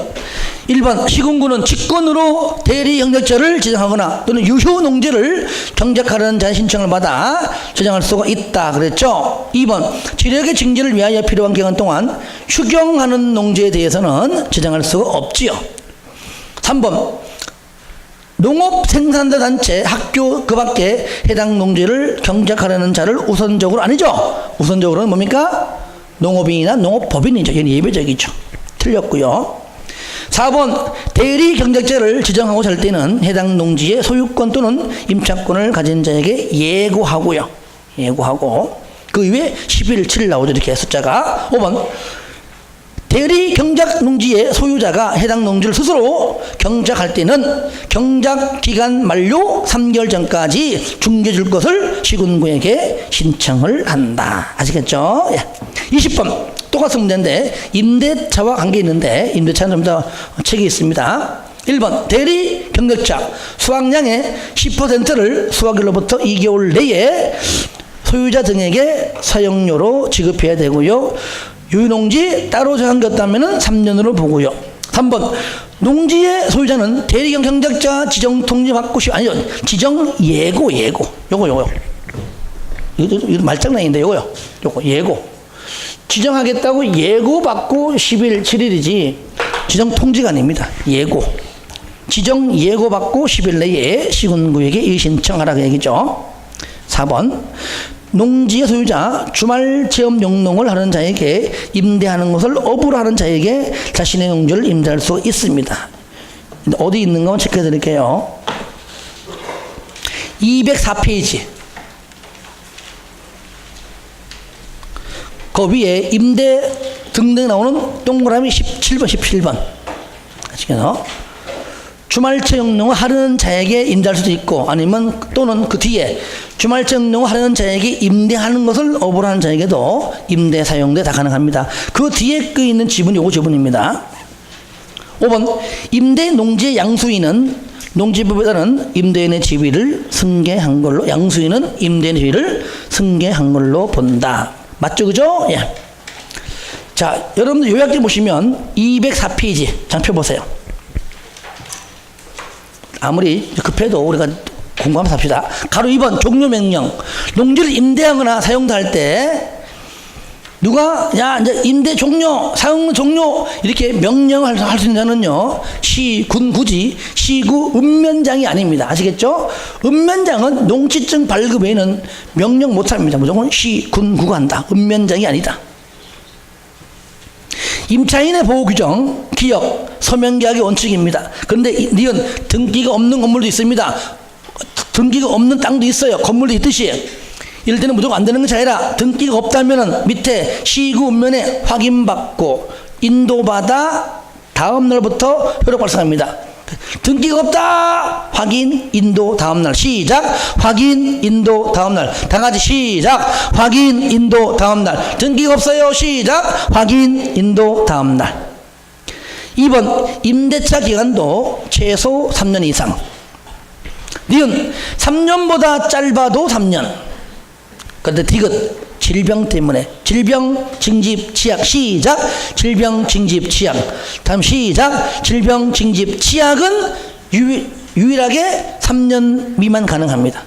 Speaker 1: 1번 시군구는 직권으로 대리협력자를 지정하거나 또는 유효농지를 경작하려는 자의 신청을 받아 지정할 수가 있다 그랬죠. 2번 지력의 증진을 위하여 필요한 기간 동안 휴경하는 농지에 대해서는 지정할 수가 없지요. 3번 농업생산자 단체 학교 그 밖에 해당 농지를 경작하려는 자를 우선적으로 아니죠. 우선적으로는 뭡니까? 농업인이나 농업법인이죠. 얘는 예외적이죠. 틀렸고요. 4번 대리 경작자를 지정하고자 할 때는 해당 농지의 소유권 또는 임차권을 가진 자에게 예고하고요. 예고하고 그 이후에 10일, 7일 나오죠. 이렇게 숫자가. 5번 대리 경작 농지의 소유자가 해당 농지를 스스로 경작할 때는 경작 기간 만료 3개월 전까지 중개 줄 것을 시군구에게 신청을 한다. 아시겠죠? 예. 20번 똑같은 문제인데 임대차와 관계 있는데 임대차는 좀 더 책이 있습니다. 1번 대리 경작자 수확량의 10%를 수확일로부터 2개월 내에 소유자 등에게 사용료로 지급해야 되고요. 유농지 따로 정한겼다면 3년으로 보고요. 3번 농지의 소유자는 대리 경작자 지정 통지 받고 아니요 지정 예고 요거 이거 말장난인데 요거 예고 지정하겠다고 예고 받고 10일 7일이지 지정 통지가 아닙니다. 예고 지정 예고 받고 10일 내에 시군구에게 이의신청하라 그 얘기죠. 4번 농지의 소유자 주말 체험 영농을 하는 자에게 임대하는 것을 업으로 하는 자에게 자신의 농지를 임대할 수 있습니다. 어디 있는 거 체크해 드릴게요. 204페이지 그 위에 임대 등등 나오는 동그라미 17번 아시겠죠? 주말체 영농을 하려는 자에게 임대할 수도 있고 아니면 또는 그 뒤에 주말체 영농을 하려는 자에게 임대하는 것을 업으로 하는 자에게도 임대 사용대 다 가능합니다. 그 뒤에 그 있는 지분이 요거 지분입니다. 5번 임대 농지의 양수인은 농지법에 따른 임대인의 지위를 승계한 걸로 양수인은 임대인의 지위를 승계한 걸로 본다. 맞죠? 그죠? 예. 자, 여러분들 요약해 보시면 204페이지 장표 보세요. 아무리 급해도 우리가 공부하면서 합시다. 가로 2번 종료명령. 농지를 임대하거나 사용도 할 때 누가 야 이제 임대 종료, 사용 종료 이렇게 명령을 할 수 있는 자는요 시군 구지 시구 읍면장이 아닙니다. 아시겠죠? 읍면장은 농지증 발급 외에는 명령 못합니다. 무조건 시군 구가 한다. 읍면장이 아니다. 임차인의 보호규정, 기역, 서명계약의 원칙입니다. 그런데 니은 등기가 없는 건물도 있습니다. 등기가 없는 땅도 있어요. 건물도 있듯이. 이럴 때는 무조건 안 되는 것이 아니라 등기가 없다면 밑에 시구 읍면에 확인받고 인도받아 다음 날부터 효력 발생합니다. 등기가 없다. 확인, 인도, 다음 날. 시작. 확인, 인도, 다음 날. 다 같이 시작. 확인, 인도, 다음 날. 등기가 없어요. 시작. 확인, 인도, 다음 날. 2번 임대차 기간도 최소 3년 이상. 니은 3년보다 짧아도 3년. 그런데 디귿 질병 때문에 질병 징집 치약 시작. 질병 징집 치약. 다음 시작. 질병 징집 치약은 유일하게 3년 미만 가능합니다.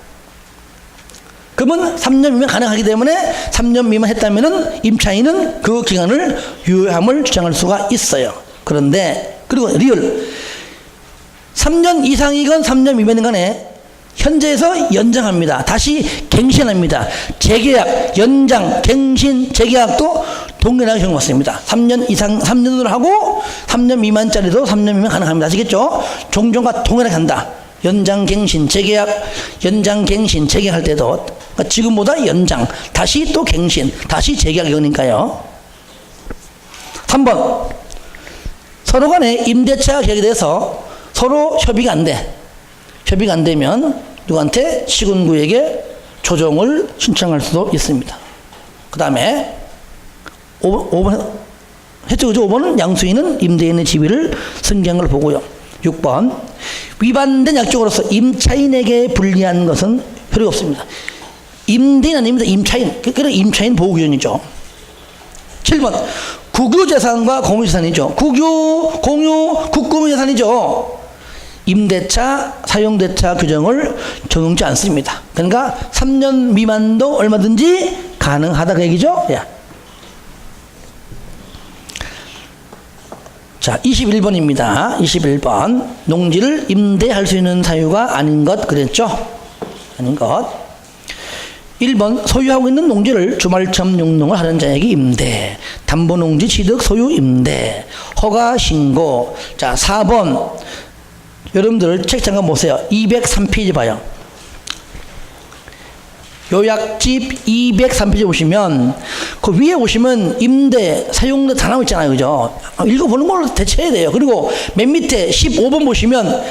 Speaker 1: 그러면 3년 미만 가능하기 때문에 3년 미만 했다면은 임차인은 그 기간을 유효함을 주장할 수가 있어요. 그런데 그리고 리얼 3년 이상이건 3년 미만이건 간에 현재에서 연장합니다. 다시 갱신합니다. 재계약, 연장, 갱신, 재계약도 동일하게 적용받습니다. 3년 이상 3년으로 하고 3년 미만짜리도 3년 미만 가능합니다. 아시겠죠? 종종과 동일하게 한다. 연장, 갱신, 재계약, 연장, 갱신, 재계약할 때도 그러니까 지금보다 연장, 다시 또 갱신, 다시 재계약이니까요. 3번 서로 간에 임대차 계약에 대해서 서로 협의가 안 돼. 협의가 안 되면 누구한테? 시군구에게 조정을 신청할 수도 있습니다. 그 다음에 5번 했죠? 그죠? 5번은 양수인은 임대인의 지위를 승계한 걸 보고요. 6번 위반된 약정으로서 임차인에게 불리한 것은 필요가 없습니다. 임대인 아닙니다. 임차인. 그래 임차인 보호규정이죠. 7번 국유재산과 공유재산이죠. 국유, 공유, 국공유재산이죠. 임대차, 사용대차 규정을 적용치 않습니다. 그러니까 3년 미만도 얼마든지 가능하다 그 얘기죠. 예. 자, 21번입니다. 21번. 농지를 임대할 수 있는 사유가 아닌 것 그랬죠? 아닌 것. 1번 소유하고 있는 농지를 주말점 용농을 하는 자에게 임대. 담보농지 취득 소유 임대. 허가 신고. 자, 4번. 여러분들 책 잠깐 보세요. 203페이지 봐요. 요약집 203페이지 보시면 그 위에 보시면 임대, 사용대 다 나와 있잖아요. 그죠? 읽어보는 걸로 대체해야 돼요. 그리고 맨 밑에 15번 보시면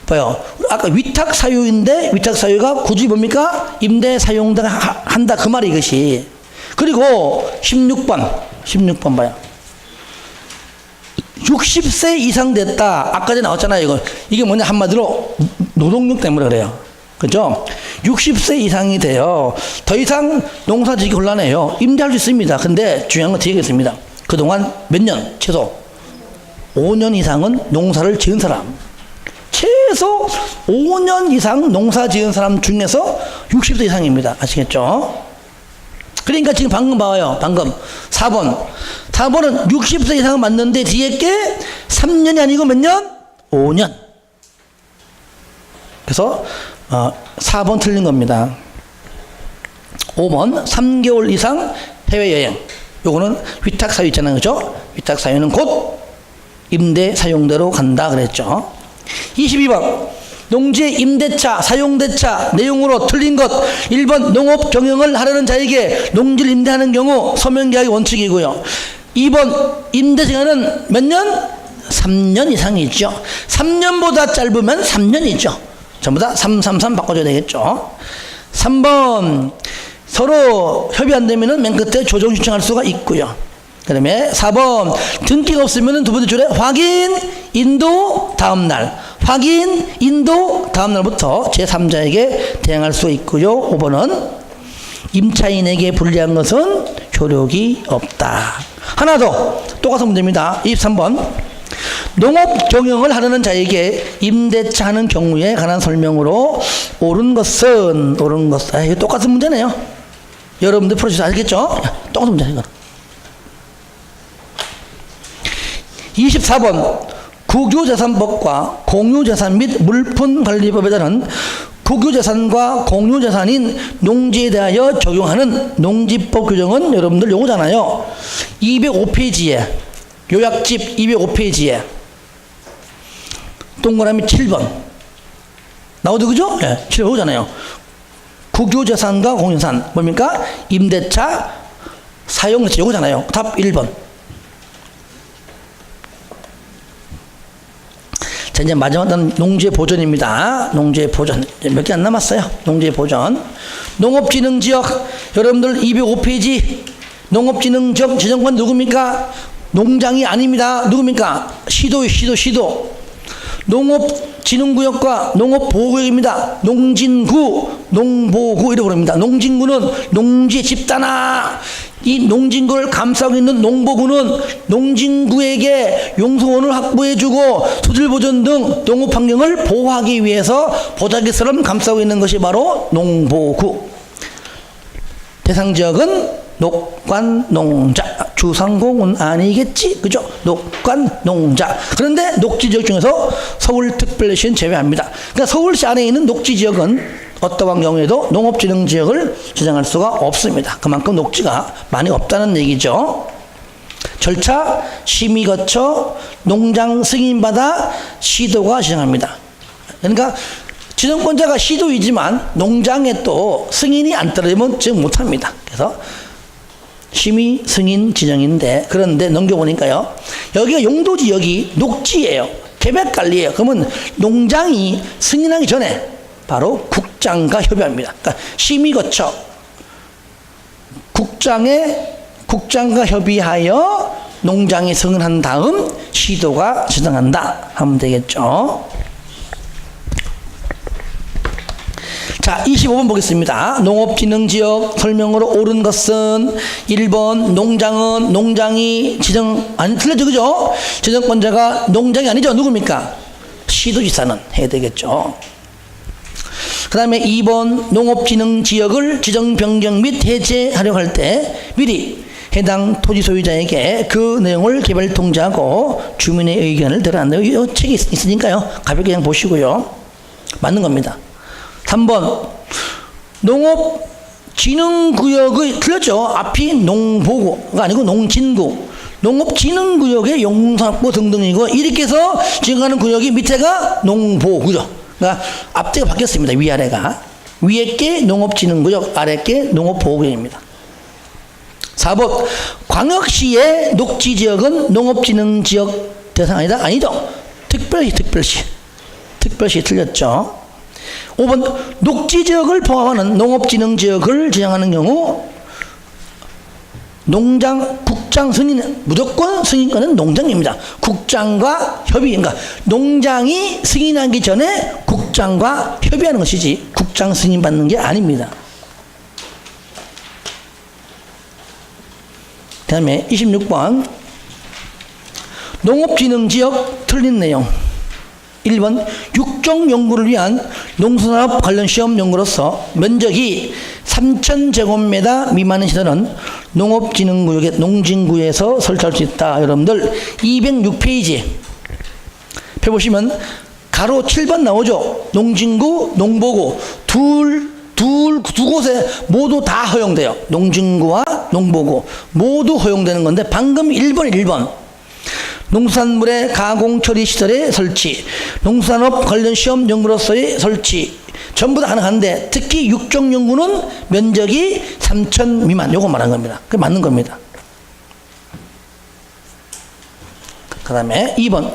Speaker 1: 봐요. 아까 위탁 사유인데 위탁 사유가 굳이 뭡니까? 임대, 사용대가 한다 그 말이 이것이. 그리고 16번 봐요. 60세 이상 됐다. 아까 전에 나왔잖아요. 이게 뭐냐 한마디로 노동력 때문에 그래요. 그죠? 60세 이상이 돼요. 더 이상 농사 짓기 곤란해요. 임대할 수 있습니다. 근데 중요한 건 되겠습니다. 그동안 몇 년? 최소 5년 이상은 농사를 지은 사람. 최소 5년 이상 농사 지은 사람 중에서 60세 이상입니다. 아시겠죠? 그러니까 지금 방금 봐요. 방금 4번은 60세 이상은 맞는데 뒤에 게 3년이 아니고 몇 년? 5년. 그래서 4번 틀린 겁니다. 5번 3개월 이상 해외여행. 요거는 위탁 사유 있잖아요. 그죠? 위탁 사유는 곧 임대 사용대로 간다 그랬죠. 22번 농지의 임대차, 사용대차 내용으로 틀린 것. 1번 농업 경영을 하려는 자에게 농지를 임대하는 경우 서명계약의 원칙이고요. 2번 임대기간은 몇 년? 3년 이상이죠. 3년보다 짧으면 3년이죠. 전부 다 333 바꿔줘야 되겠죠. 3번 서로 협의 안 되면은 맨 끝에 조정 신청할 수가 있고요. 그 다음에 4번 등기가 없으면 두 번째 줄에 확인, 인도, 다음날. 확인, 인도, 다음날부터 제3자에게 대항할 수 있고요. 5번은 임차인에게 불리한 것은 효력이 없다. 하나 더 똑같은 문제입니다. 23번 농업 경영을 하려는 자에게 임대차 하는 경우에 관한 설명으로 옳은 것은 이거 똑같은 문제네요. 여러분들 풀어주셔서 알겠죠? 똑같은 문제네요. 24번 국유재산법과 공유재산 및 물품관리법에 따른 국유재산과 공유재산인 농지에 대하여 적용하는 농지법 규정은 여러분들 요거잖아요. 205페이지에 요약집 205페이지에 동그라미 7번 나오죠. 그죠? 예, 7번 오잖아요. 국유재산과 공유재산 뭡니까? 임대차, 사용대차 요거잖아요. 답 1번. 자, 이제 마지막은 농지의 보전입니다. 농지의 보전. 몇 개 안 남았어요. 농지의 보전. 농업진흥지역. 여러분들 205페이지. 농업진흥지역 지정권 누굽니까? 농장이 아닙니다. 누굽니까? 시도요, 시도. 농업진흥구역과 농업보호구역입니다. 농진구, 농보구 이렇게 부릅니다. 농진구는 농지의 집단화. 이 농진구를 감싸고 있는 농보구는 농진구에게 용소원을 확보해주고 수질보전 등 농업환경을 보호하기 위해서 보자기처럼 감싸고 있는 것이 바로 농보구. 대상지역은 녹관, 농자. 주상공은 아니겠지? 그죠? 녹관, 농자. 그런데 녹지지역 중에서 서울특별시는 제외합니다. 그러니까 서울시 안에 있는 녹지지역은 어떠한 경우에도 농업진흥지역을 지정할 수가 없습니다. 그만큼 녹지가 많이 없다는 얘기죠. 절차 심의 거쳐 농장 승인받아 시도가 지정합니다. 그러니까 지정권자가 시도이지만 농장에 또 승인이 안 떨어지면 지정 못합니다. 그래서 심의 승인 지정인데 그런데 넘겨보니까요. 여기가 용도지역이 녹지예요. 계획관리예요. 그러면 농장이 승인하기 전에 바로 국장과 협의합니다. 그러니까 심의 거쳐 국장과 협의하여 농장이 승인한 다음 시도가 지정한다 하면 되겠죠. 자, 25번 보겠습니다. 농업진흥지역 설명으로 옳은 것은 1번 농장은 농장이 아니 틀렸죠, 그죠? 지정권자가 농장이 아니죠. 누굽니까? 시도지사는 해야 되겠죠. 그 다음에 2번 농업진흥지역을 지정 변경 및 해제하려고 할 때 미리 해당 토지 소유자에게 그 내용을 개별 통지하고 주민의 의견을 들어야 한다고. 이 책이 있으니까요. 가볍게 그냥 보시고요. 맞는 겁니다. 3번 농업진흥구역의 틀렸죠. 앞이 농보구가 아니고 농진구. 농업진흥구역의 용산업부 등등이고 이렇게 해서 지정하는 구역이 밑에가 농보구죠. 그러니까 앞뒤가 바뀌었습니다. 위아래가. 위에 게 농업진흥구역, 아래 게 농업보호구역입니다. 4번 광역시의 녹지지역은 농업진흥지역 대상 아니다? 아니죠. 특별시 틀렸죠. 5번 녹지지역을 포함하는 농업진흥지역을 지정하는 경우 국장 승인, 무조건 승인권은 농장입니다. 국장과 협의, 그러니까 농장이 승인하기 전에 국장과 협의하는 것이지 국장 승인 받는 게 아닙니다. 그 다음에 26번 농업진흥지역 틀린 내용. 1번 육종 연구를 위한 농수산업 관련 시험 연구로서 면적이 3,000제곱미터 미만의 시설은 농업진흥구역의 농진구에서 설치할 수 있다. 여러분들 206페이지 펴보시면 가로 7번 나오죠. 농진구, 농보구 두 곳에 모두 다 허용돼요. 농진구와 농보구 모두 허용되는 건데 방금 1번 농수산물의 가공 처리 시설의 설치, 농수산업 관련 시험 연구로서의 설치 전부 다 가능한데 특히 육종 연구는 면적이 3,000 미만 요거 말한 겁니다. 그게 맞는 겁니다. 그 다음에 2번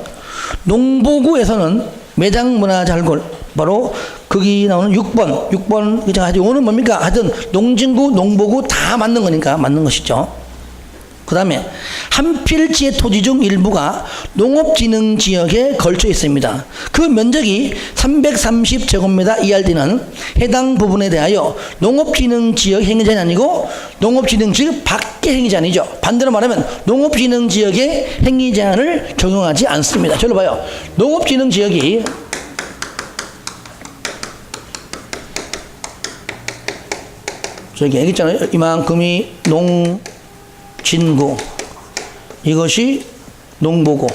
Speaker 1: 농보구에서는 매장 문화재 활골 바로 거기 나오는 6번 그죠? 이거는 뭡니까? 하여튼 농진구, 농보구 다 맞는 거니까 맞는 것이죠. 그 다음에 한 필지의 토지 중 일부가 농업진흥지역에 걸쳐 있습니다. 그 면적이 330제곱미터 이하일 때는 해당 부분에 대하여 농업진흥지역 행위자는 아니고 농업진흥지역 밖의 행위자이죠. 반대로 말하면 농업진흥지역의 행위제한을 적용하지 않습니다. 저로 봐요. 농업진흥지역이 저기 얘기했잖아요. 이만큼이 농진구, 이것이 농보고.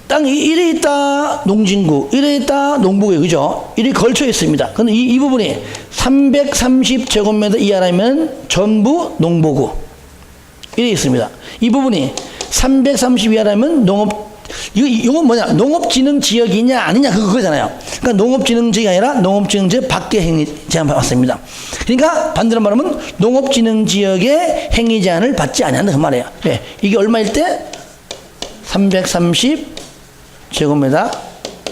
Speaker 1: 땅이 이래 있다 농진구, 이래 있다 농보고, 그죠? 이래 걸쳐 있습니다. 근데 이 부분이 330제곱미터 이하라면 전부 농보고 이래 있습니다. 이 부분이 330 이하라면 이건 뭐냐? 농업진흥지역이냐 아니냐 그거잖아요. 그러니까 농업진흥지역이 아니라 농업진흥지역 밖의 행위제한 받았습니다. 그러니까 반대로 말하면 농업진흥지역의 행위제한을 받지 않는다 그 말이에요. 네. 이게 얼마일 때? 330제곱미터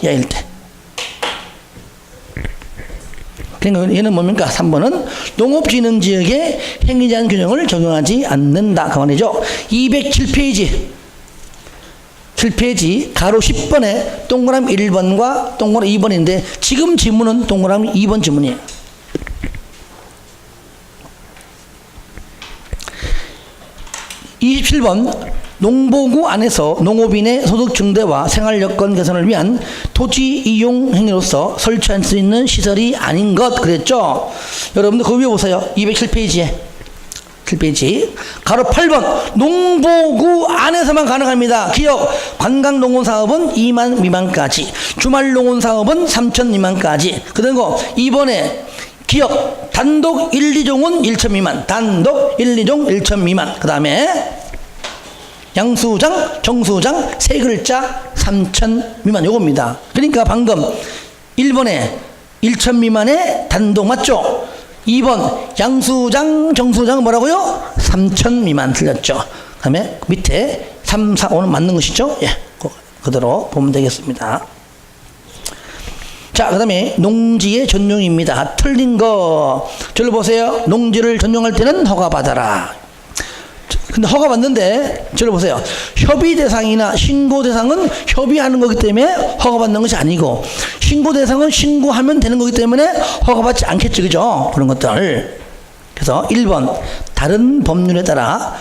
Speaker 1: 이하일 때. 그러니까 얘는 뭡니까? 3번은 농업진흥지역의 행위제한 규정을 적용하지 않는다 그 말이죠. 207페이지 7페이지 가로 10번에 동그라미 1번과 동그라미 2번인데 지금 지문은 동그라미 2번 지문이에요. 27번 농보구 안에서 농업인의 소득 증대와 생활 여건 개선을 위한 토지 이용 행위로서 설치할 수 있는 시설이 아닌 것 그랬죠. 여러분들 그 위에 보세요. 207페이지에 7페이지 가로 8번 농보구 안에서만 가능합니다. 기업 관광농원사업은 2만 미만까지, 주말농원사업은 3천 미만까지. 그리고 이번에 기업 단독 1, 2종은 1천 미만, 단독 1, 2종 1천 미만. 그 다음에 양수장, 정수장 세 글자 3천 미만 요겁니다. 그러니까 방금 1번에 1천 미만의 단독 맞죠? 2번 양수장, 정수장 뭐라고요? 3천 미만 틀렸죠. 그 다음에 밑에 3, 4, 5는 맞는 것이죠? 예, 그대로 보면 되겠습니다. 자, 그 다음에 농지의 전용입니다. 틀린 거. 저를 보세요. 농지를 전용할 때는 허가받아라. 근데 허가 받는데 저를 보세요. 협의 대상이나 신고 대상은 협의하는 거기 때문에 허가 받는 것이 아니고, 신고 대상은 신고하면 되는 거기 때문에 허가 받지 않겠죠. 그죠? 그런 것들. 그래서 1번 다른 법률에 따라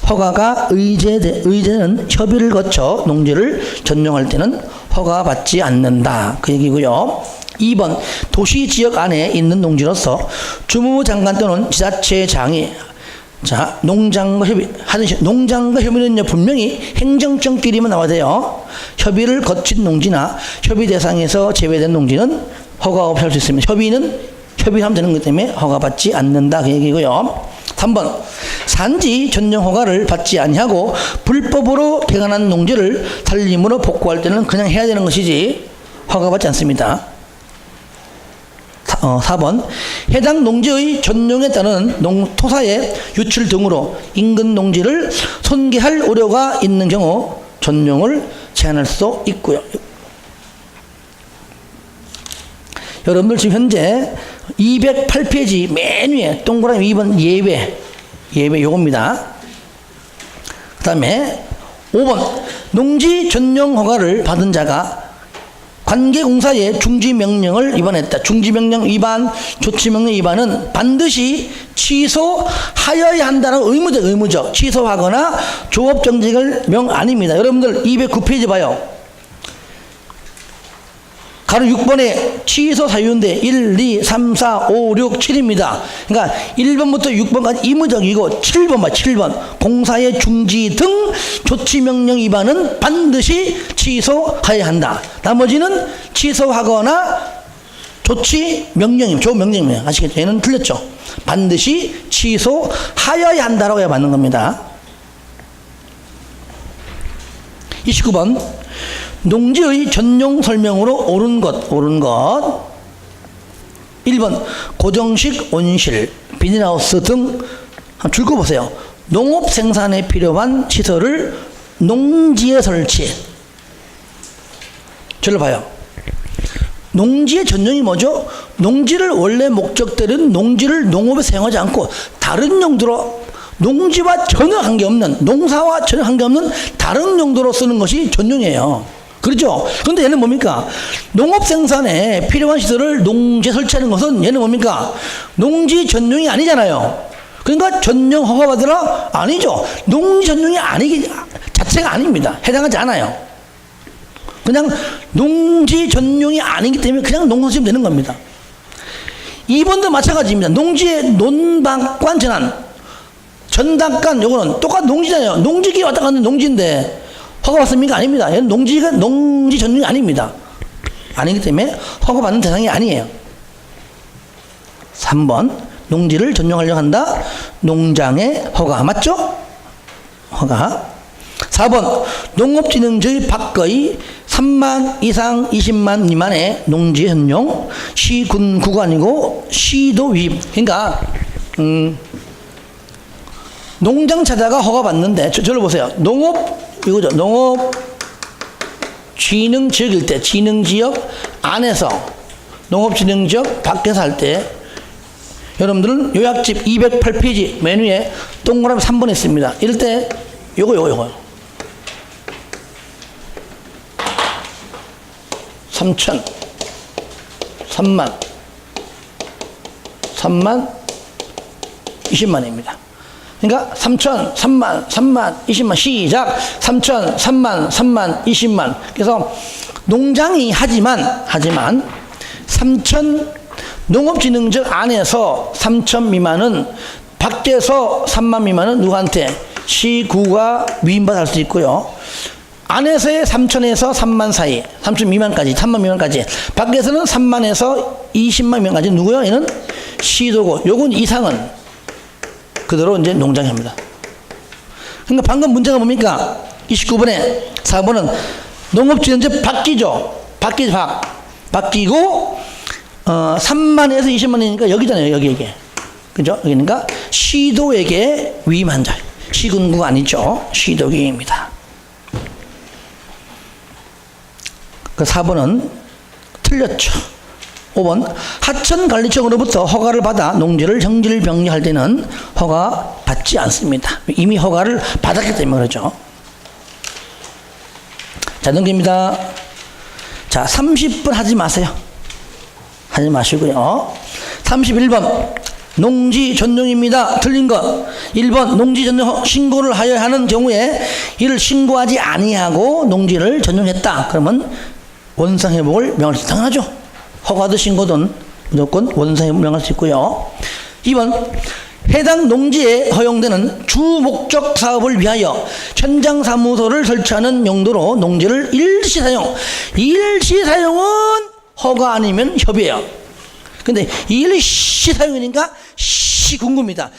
Speaker 1: 허가가 의제는 협의를 거쳐 농지를 전용할 때는 허가 받지 않는다. 그 얘기고요. 2번 도시 지역 안에 있는 농지로서 주무부 장관 또는 지자체장이 농장과 협의는요, 분명히 행정적끼리만 나와야 돼요. 협의를 거친 농지나 협의 대상에서 제외된 농지는 허가 없이 할 수 있습니다. 협의하면 되는 것 때문에 허가받지 않는다. 그 얘기고요. 3번 산지 전용 허가를 받지 아니하고 불법으로 개간한 농지를 산림으로 복구할 때는 그냥 해야 되는 것이지 허가받지 않습니다. 4번 해당 농지의 전용에 따른 토사의 유출 등으로 인근 농지를 손괴할 우려가 있는 경우 전용을 제한할 수 있고요. 여러분들 지금 현재 208페이지 맨 위에 동그라미 2번 예외 요겁니다. 그 다음에 5번 농지 전용 허가를 받은 자가 관계공사의 중지명령을 위반했다. 중지명령 위반, 조치명령 위반은 반드시 취소하여야 한다는 의무적 취소하거나 조업정지를 명 아닙니다. 여러분들 209페이지 봐요. 가로 6번에 취소 사유인데 1, 2, 3, 4, 5, 6, 7입니다. 그러니까 1번부터 6번까지 의무적이고 7번 봐. 7번 공사의 중지 등 조치명령 위반은 반드시 취소해야 한다. 나머지는 취소하거나 조명령입니다. 아시겠죠? 얘는 틀렸죠? 반드시 취소하여야 한다라고 해야 맞는 겁니다. 29번 농지의 전용 설명으로 옳은 것 1번 고정식 온실, 비닐하우스 등 줄 거 보세요. 농업 생산에 필요한 시설을 농지에 설치. 저를 봐요. 농지의 전용이 뭐죠? 농지를 원래 목적대로는 농지를 농업에 사용하지 않고 다른 용도로 농지와 전혀 관계없는, 농사와 전혀 관계없는 다른 용도로 쓰는 것이 전용이에요. 그렇죠? 그런데 얘는 뭡니까? 농업 생산에 필요한 시설을 농지에 설치하는 것은 얘는 뭡니까? 농지 전용이 아니잖아요. 그러니까 전용 허가 받으라? 아니죠. 농지 전용이 자체가 아닙니다. 해당하지 않아요. 그냥 농지 전용이 아니기 때문에 그냥 농사 지으면 되는 겁니다. 2번도 마찬가지입니다. 농지의 논방관 전당간 요거는 똑같은 농지잖아요. 농지기 왔다 갔는 농지인데 허가 받습니까? 아닙니다. 얘는 농지 전용이 아닙니다. 아니기 때문에 허가 받는 대상이 아니에요. 3번 농지를 전용하려고 한다. 농장의 허가 맞죠? 허가. 4번 농업진흥지 밖의 3만 이상 20만 미만의 농지 전용 시, 군, 구가 아니고 시도 위임. 그러니까 농장 찾아가 허가 받는데 저를 보세요. 이거죠. 농업 진흥지역일 때, 진흥지역 안에서 농업진흥지역 밖에서 할 때 여러분들은 요약집 208페이지 맨 위에 동그라미 3번 있습니다. 이럴 때 요거 3천 3만 20만입니다. 그러니까 3천, 3만, 20만 시작. 3천, 3만, 20만. 그래서 농장이 하지만 3천 농업진흥지역 안에서 3천 미만은 밖에서 3만 미만은 누구한테? 시구가 위임받을 수 있고요. 안에서의 3천에서 3만 사이, 3천 미만까지, 3만 미만까지. 밖에서는 3만에서 20만 미만까지 누구요? 얘는 시도고. 요건 이상은 그대로 이제 농장이 합니다. 그러니까 방금 문제가 뭡니까? 29번에 4번은 농업진흥지역 바뀌죠. 바뀌고 3만에서 20만이니까 여기잖아요. 여기. 그죠? 그러니까 시도에게 위임한 자. 시군구가 아니죠. 시도기입니다. 그 4번은 틀렸죠. 5번 하천관리청으로부터 허가를 받아 농지를 정질병리할 때는 허가 받지 않습니다. 이미 허가를 받았기 때문에 그렇죠. 자, 넘깁니다. 자, 30분 하지 마세요. 하지 마시고요. 31번 농지 전용입니다. 틀린 것. 1번 농지 전용 신고를 하여야 하는 경우에 이를 신고하지 아니하고 농지를 전용했다. 그러면 원상회복을 명할 수 있다. 당연하죠. 허가든 신고든 무조건 원상회복 명할 수 있고요. 2번 해당 농지에 허용되는 주 목적 사업을 위하여 현장 사무소를 설치하는 용도로 농지를 일시 사용. 일시 사용은 허가 아니면 협의예요. 근데 일시 사용이니까 시군구입니다.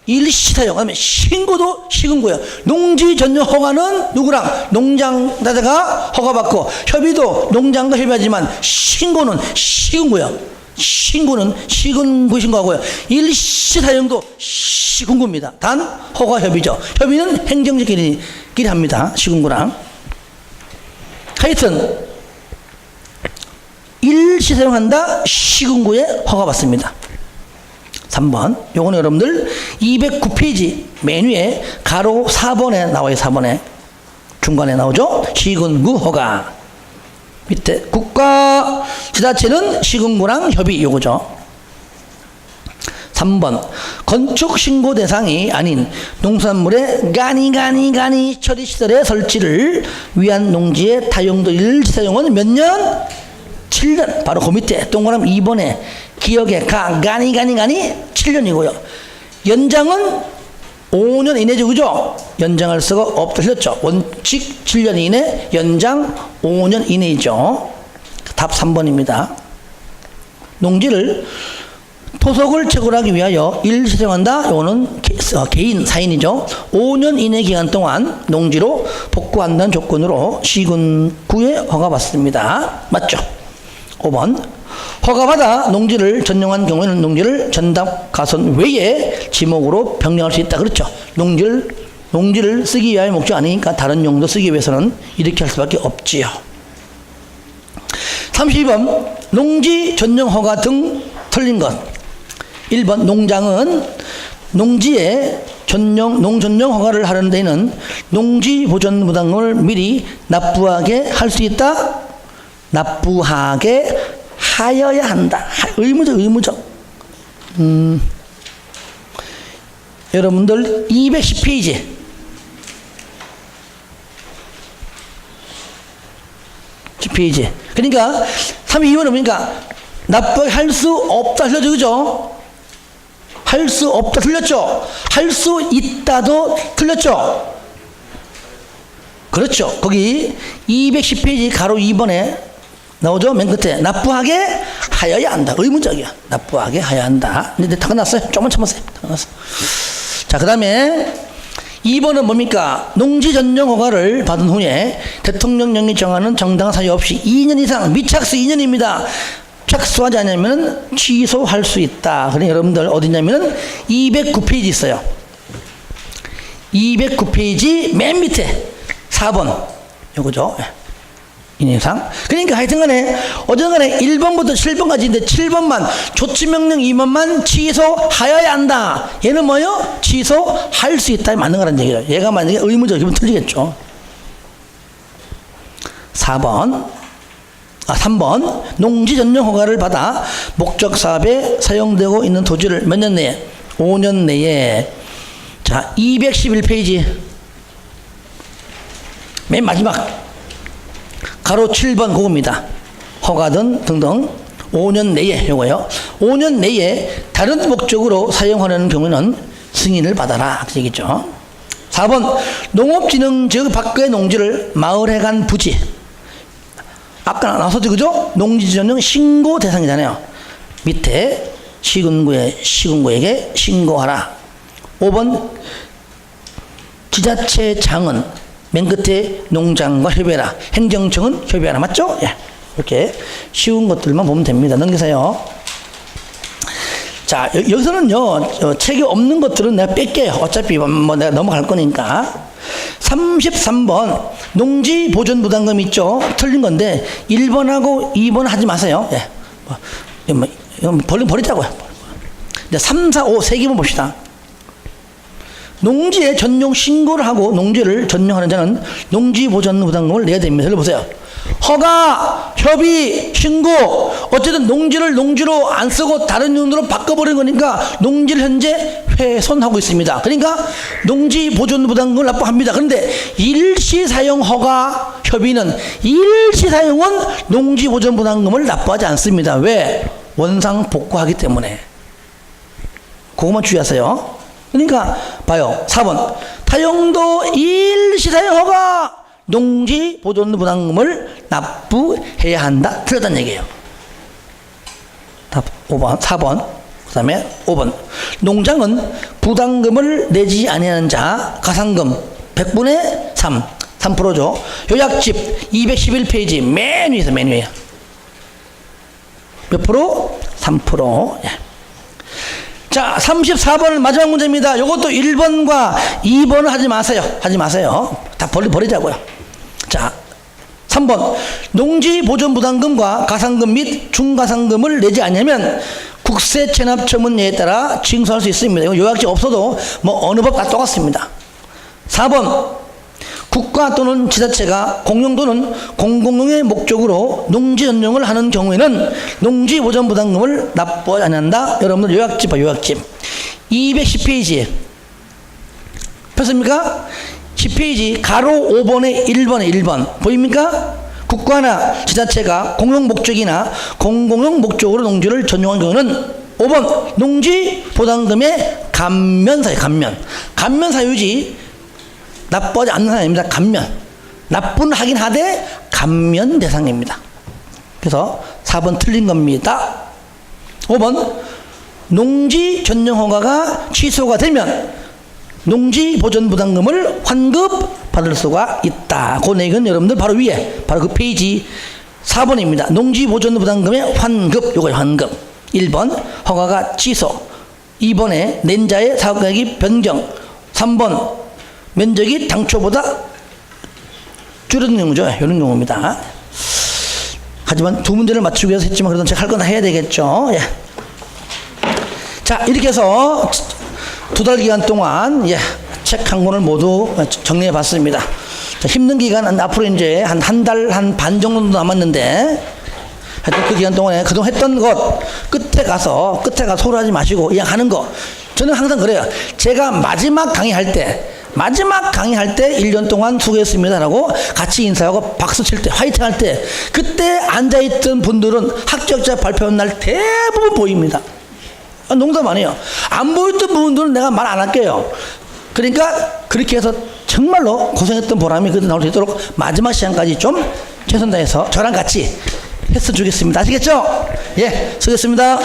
Speaker 1: 일시 사용 하면 신고도 시군구예요. 농지 전용 허가는 누구랑 농장자가 허가받고 협의도 농장과 협의하지만 신고는 시군구예요. 신고는 시군구 신고하고요. 일시 사용도 시군구입니다. 단 허가 협의죠. 협의는 행정직끼리 합니다. 시군구랑. 하여튼 일시 사용한다 시군구에 허가받습니다. 3번 요거는 여러분들 209페이지 맨 위에 가로 4번에 나와요. 4번에 중간에 나오죠. 시군구 허가. 밑에 국가 지자체는 시군구랑 협의 요거죠. 3번 건축 신고 대상이 아닌 농산물의 가니 처리시설의 설치를 위한 농지의 다용도 일시 사용은 몇 년? 7년. 바로 그 밑에 동그라미 2번에 기억에 가니 7년이고요. 연장은 5년 이내죠. 그죠? 연장할 수가 없다 틀렸죠. 원칙 7년 이내, 연장 5년 이내이죠. 답 3번입니다. 농지를 토속을 채굴하기 위하여 일시 사용한다. 이거는 개인 사인이죠. 5년 이내 기간 동안 농지로 복구한다는 조건으로 시군구에 허가받습니다. 맞죠? 5번 허가받아 농지를 전용한 경우에는 농지를 전담 가선 외에 지목으로 변경할 수 있다. 그렇죠. 농지를 쓰기 위한 목적 아니니까 다른 용도 쓰기 위해서는 이렇게 할 수밖에 없지요. 32번 농지 전용 허가 등 틀린 것. 1번 농장은 농지에 농전용 허가를 하는 데는 농지 보존 부담금을 미리 납부하게 할 수 있다. 납부하게 하여야 한다. 의무적. 여러분들 210페이지 그러니까 32번은 그러니까 납부하게 할 수 없다 틀렸죠. 그죠? 할 수 없다 틀렸죠. 할 수 있다도 틀렸죠. 그렇죠. 거기 210페이지 가로 2번에 나오죠? 맨 끝에 납부하게 하여야 한다. 의무적이야. 납부하게 하여야 한다. 근데 다 끝났어요. 조금만 참으세요. 다 끝났어. 자, 그 다음에 2번은 뭡니까? 농지 전용 허가를 받은 후에 대통령령이 정하는 정당한 사유 없이 2년 이상 미착수 2년입니다. 착수하지 않으면 취소할 수 있다. 그러니 여러분들 어디냐면은 209페이지 있어요. 209페이지 맨 밑에 4번 요거죠. 2년 이상. 그러니까 하여튼간에 어쨌든간에 1번부터 7번까지 있는데 7번만 조치명령 2번만 취소하여야 한다. 얘는 뭐요? 취소할 수 있다. 맞는 거란 얘기예요. 얘가 만약에 의무적이면 틀리겠죠. 3번 농지 전용 허가를 받아 목적 사업에 사용되고 있는 토지를 몇 년 내에? 5년 내에. 자, 211페이지 맨 마지막 가로 7번 그겁니다. 허가든 등등 5년 내에 요거요. 5년 내에 다른 목적으로 사용하는 경우는 승인을 받아라. 그 얘기죠. 4번 농업진흥지역 밖의 농지를 마을에 간 부지. 아까 나왔었죠. 그죠? 농지 전용 신고 대상이잖아요. 밑에 시군구에게 신고하라. 5번 지자체장은 맨 끝에 농장과 협의하라. 행정청은 협의하라. 맞죠? 예. 이렇게 쉬운 것들만 보면 됩니다. 넘기세요. 자, 여기서는요, 책이 없는 것들은 내가 뺄게요. 어차피 뭐 내가 넘어갈 거니까. 33번 농지 보존 부담금 있죠? 틀린 건데 1번하고 2번 하지 마세요. 예. 버리자고요. 이제 3, 4, 5 세 개만 봅시다. 농지에 전용 신고를 하고 농지를 전용하는 자는 농지보전부담금을 내야 됩니다. 여기 보세요. 허가, 협의, 신고, 어쨌든 농지를 농지로 안 쓰고 다른 용도로 바꿔버린 거니까 농지를 현재 훼손하고 있습니다. 그러니까 농지보전부담금을 납부합니다. 그런데 일시사용 허가, 협의는 일시사용은 농지보전부담금을 납부하지 않습니다. 왜? 원상 복구하기 때문에. 그것만 주의하세요. 그러니까 봐요. 4번 타용도 일시사용 허가 농지보존부담금을 납부해야 한다. 틀렸다는 얘기예요. 답 5번 4번 그 다음에 5번 농장은 부담금을 내지 아니하는 자 가산금 100분의 3 3%죠. 요약집 211페이지 맨 위에서 맨 위에 몇 프로? 3%. 예. 자, 34번 마지막 문제입니다. 이것도 1번과 2번을 하지 마세요. 하지 마세요. 다 버리자고요. 자, 3번 농지보존부담금과 가산금 및 중가산금을 내지 않으면 국세체납처분예에 따라 징수할 수 있습니다. 이거 요약지 없어도 뭐 어느 법 다 똑같습니다. 4번 국가 또는 지자체가 공용 또는 공공용의 목적으로 농지 전용을 하는 경우에는 농지보전부담금을 납부하지 않는다. 여러분들 요약집 봐, 요약집 210페이지 폈습니까? 10페이지 가로 5번에 1번에 1번 보입니까? 국가나 지자체가 공용 목적이나 공공용 목적으로 농지를 전용한 경우는 5번 농지보담금의 감면사유 감면사유지 납부하지 않는 사람입니다. 감면. 납부는 하긴 하되 감면 대상입니다. 그래서 4번 틀린 겁니다. 5번 농지 전용 허가가 취소가 되면 농지보전부담금을 환급받을 수가 있다. 그 내용은 여러분들 바로 위에 바로 그 페이지 4번입니다. 농지보전부담금의 환급. 요거 환급. 1번 허가가 취소, 2번에 낸자의 사업가액이 변경, 3번 면적이 당초보다 줄어든 경우죠. 이런 경우입니다. 하지만 두 문제를 맞추기 위해서 했지만 그래도 제가 할 건 다 해야 되겠죠. 예. 자, 이렇게 해서 2달 기간 동안 책 한 권을 모두 정리해 봤습니다. 자, 힘든 기간은 앞으로 이제 한 달 한 반 정도 남았는데 하여튼 그 기간 동안에 그동안 했던 것 끝에 가서 소홀하지 마시고 그냥 하는 거. 저는 항상 그래요. 제가 마지막 강의할 때 1년 동안 수고했습니다라고 같이 인사하고 박수 칠 때, 화이팅 할 때, 그때 앉아있던 분들은 합격자 발표한 날 대부분 보입니다. 농담 아니에요. 안 보였던 부분들은 내가 말 안 할게요. 그러니까 그렇게 해서 정말로 고생했던 보람이 그때 나올 수 있도록 마지막 시간까지 좀 최선 다해서 저랑 같이 했어 주겠습니다. 아시겠죠? 예, 수고했습니다.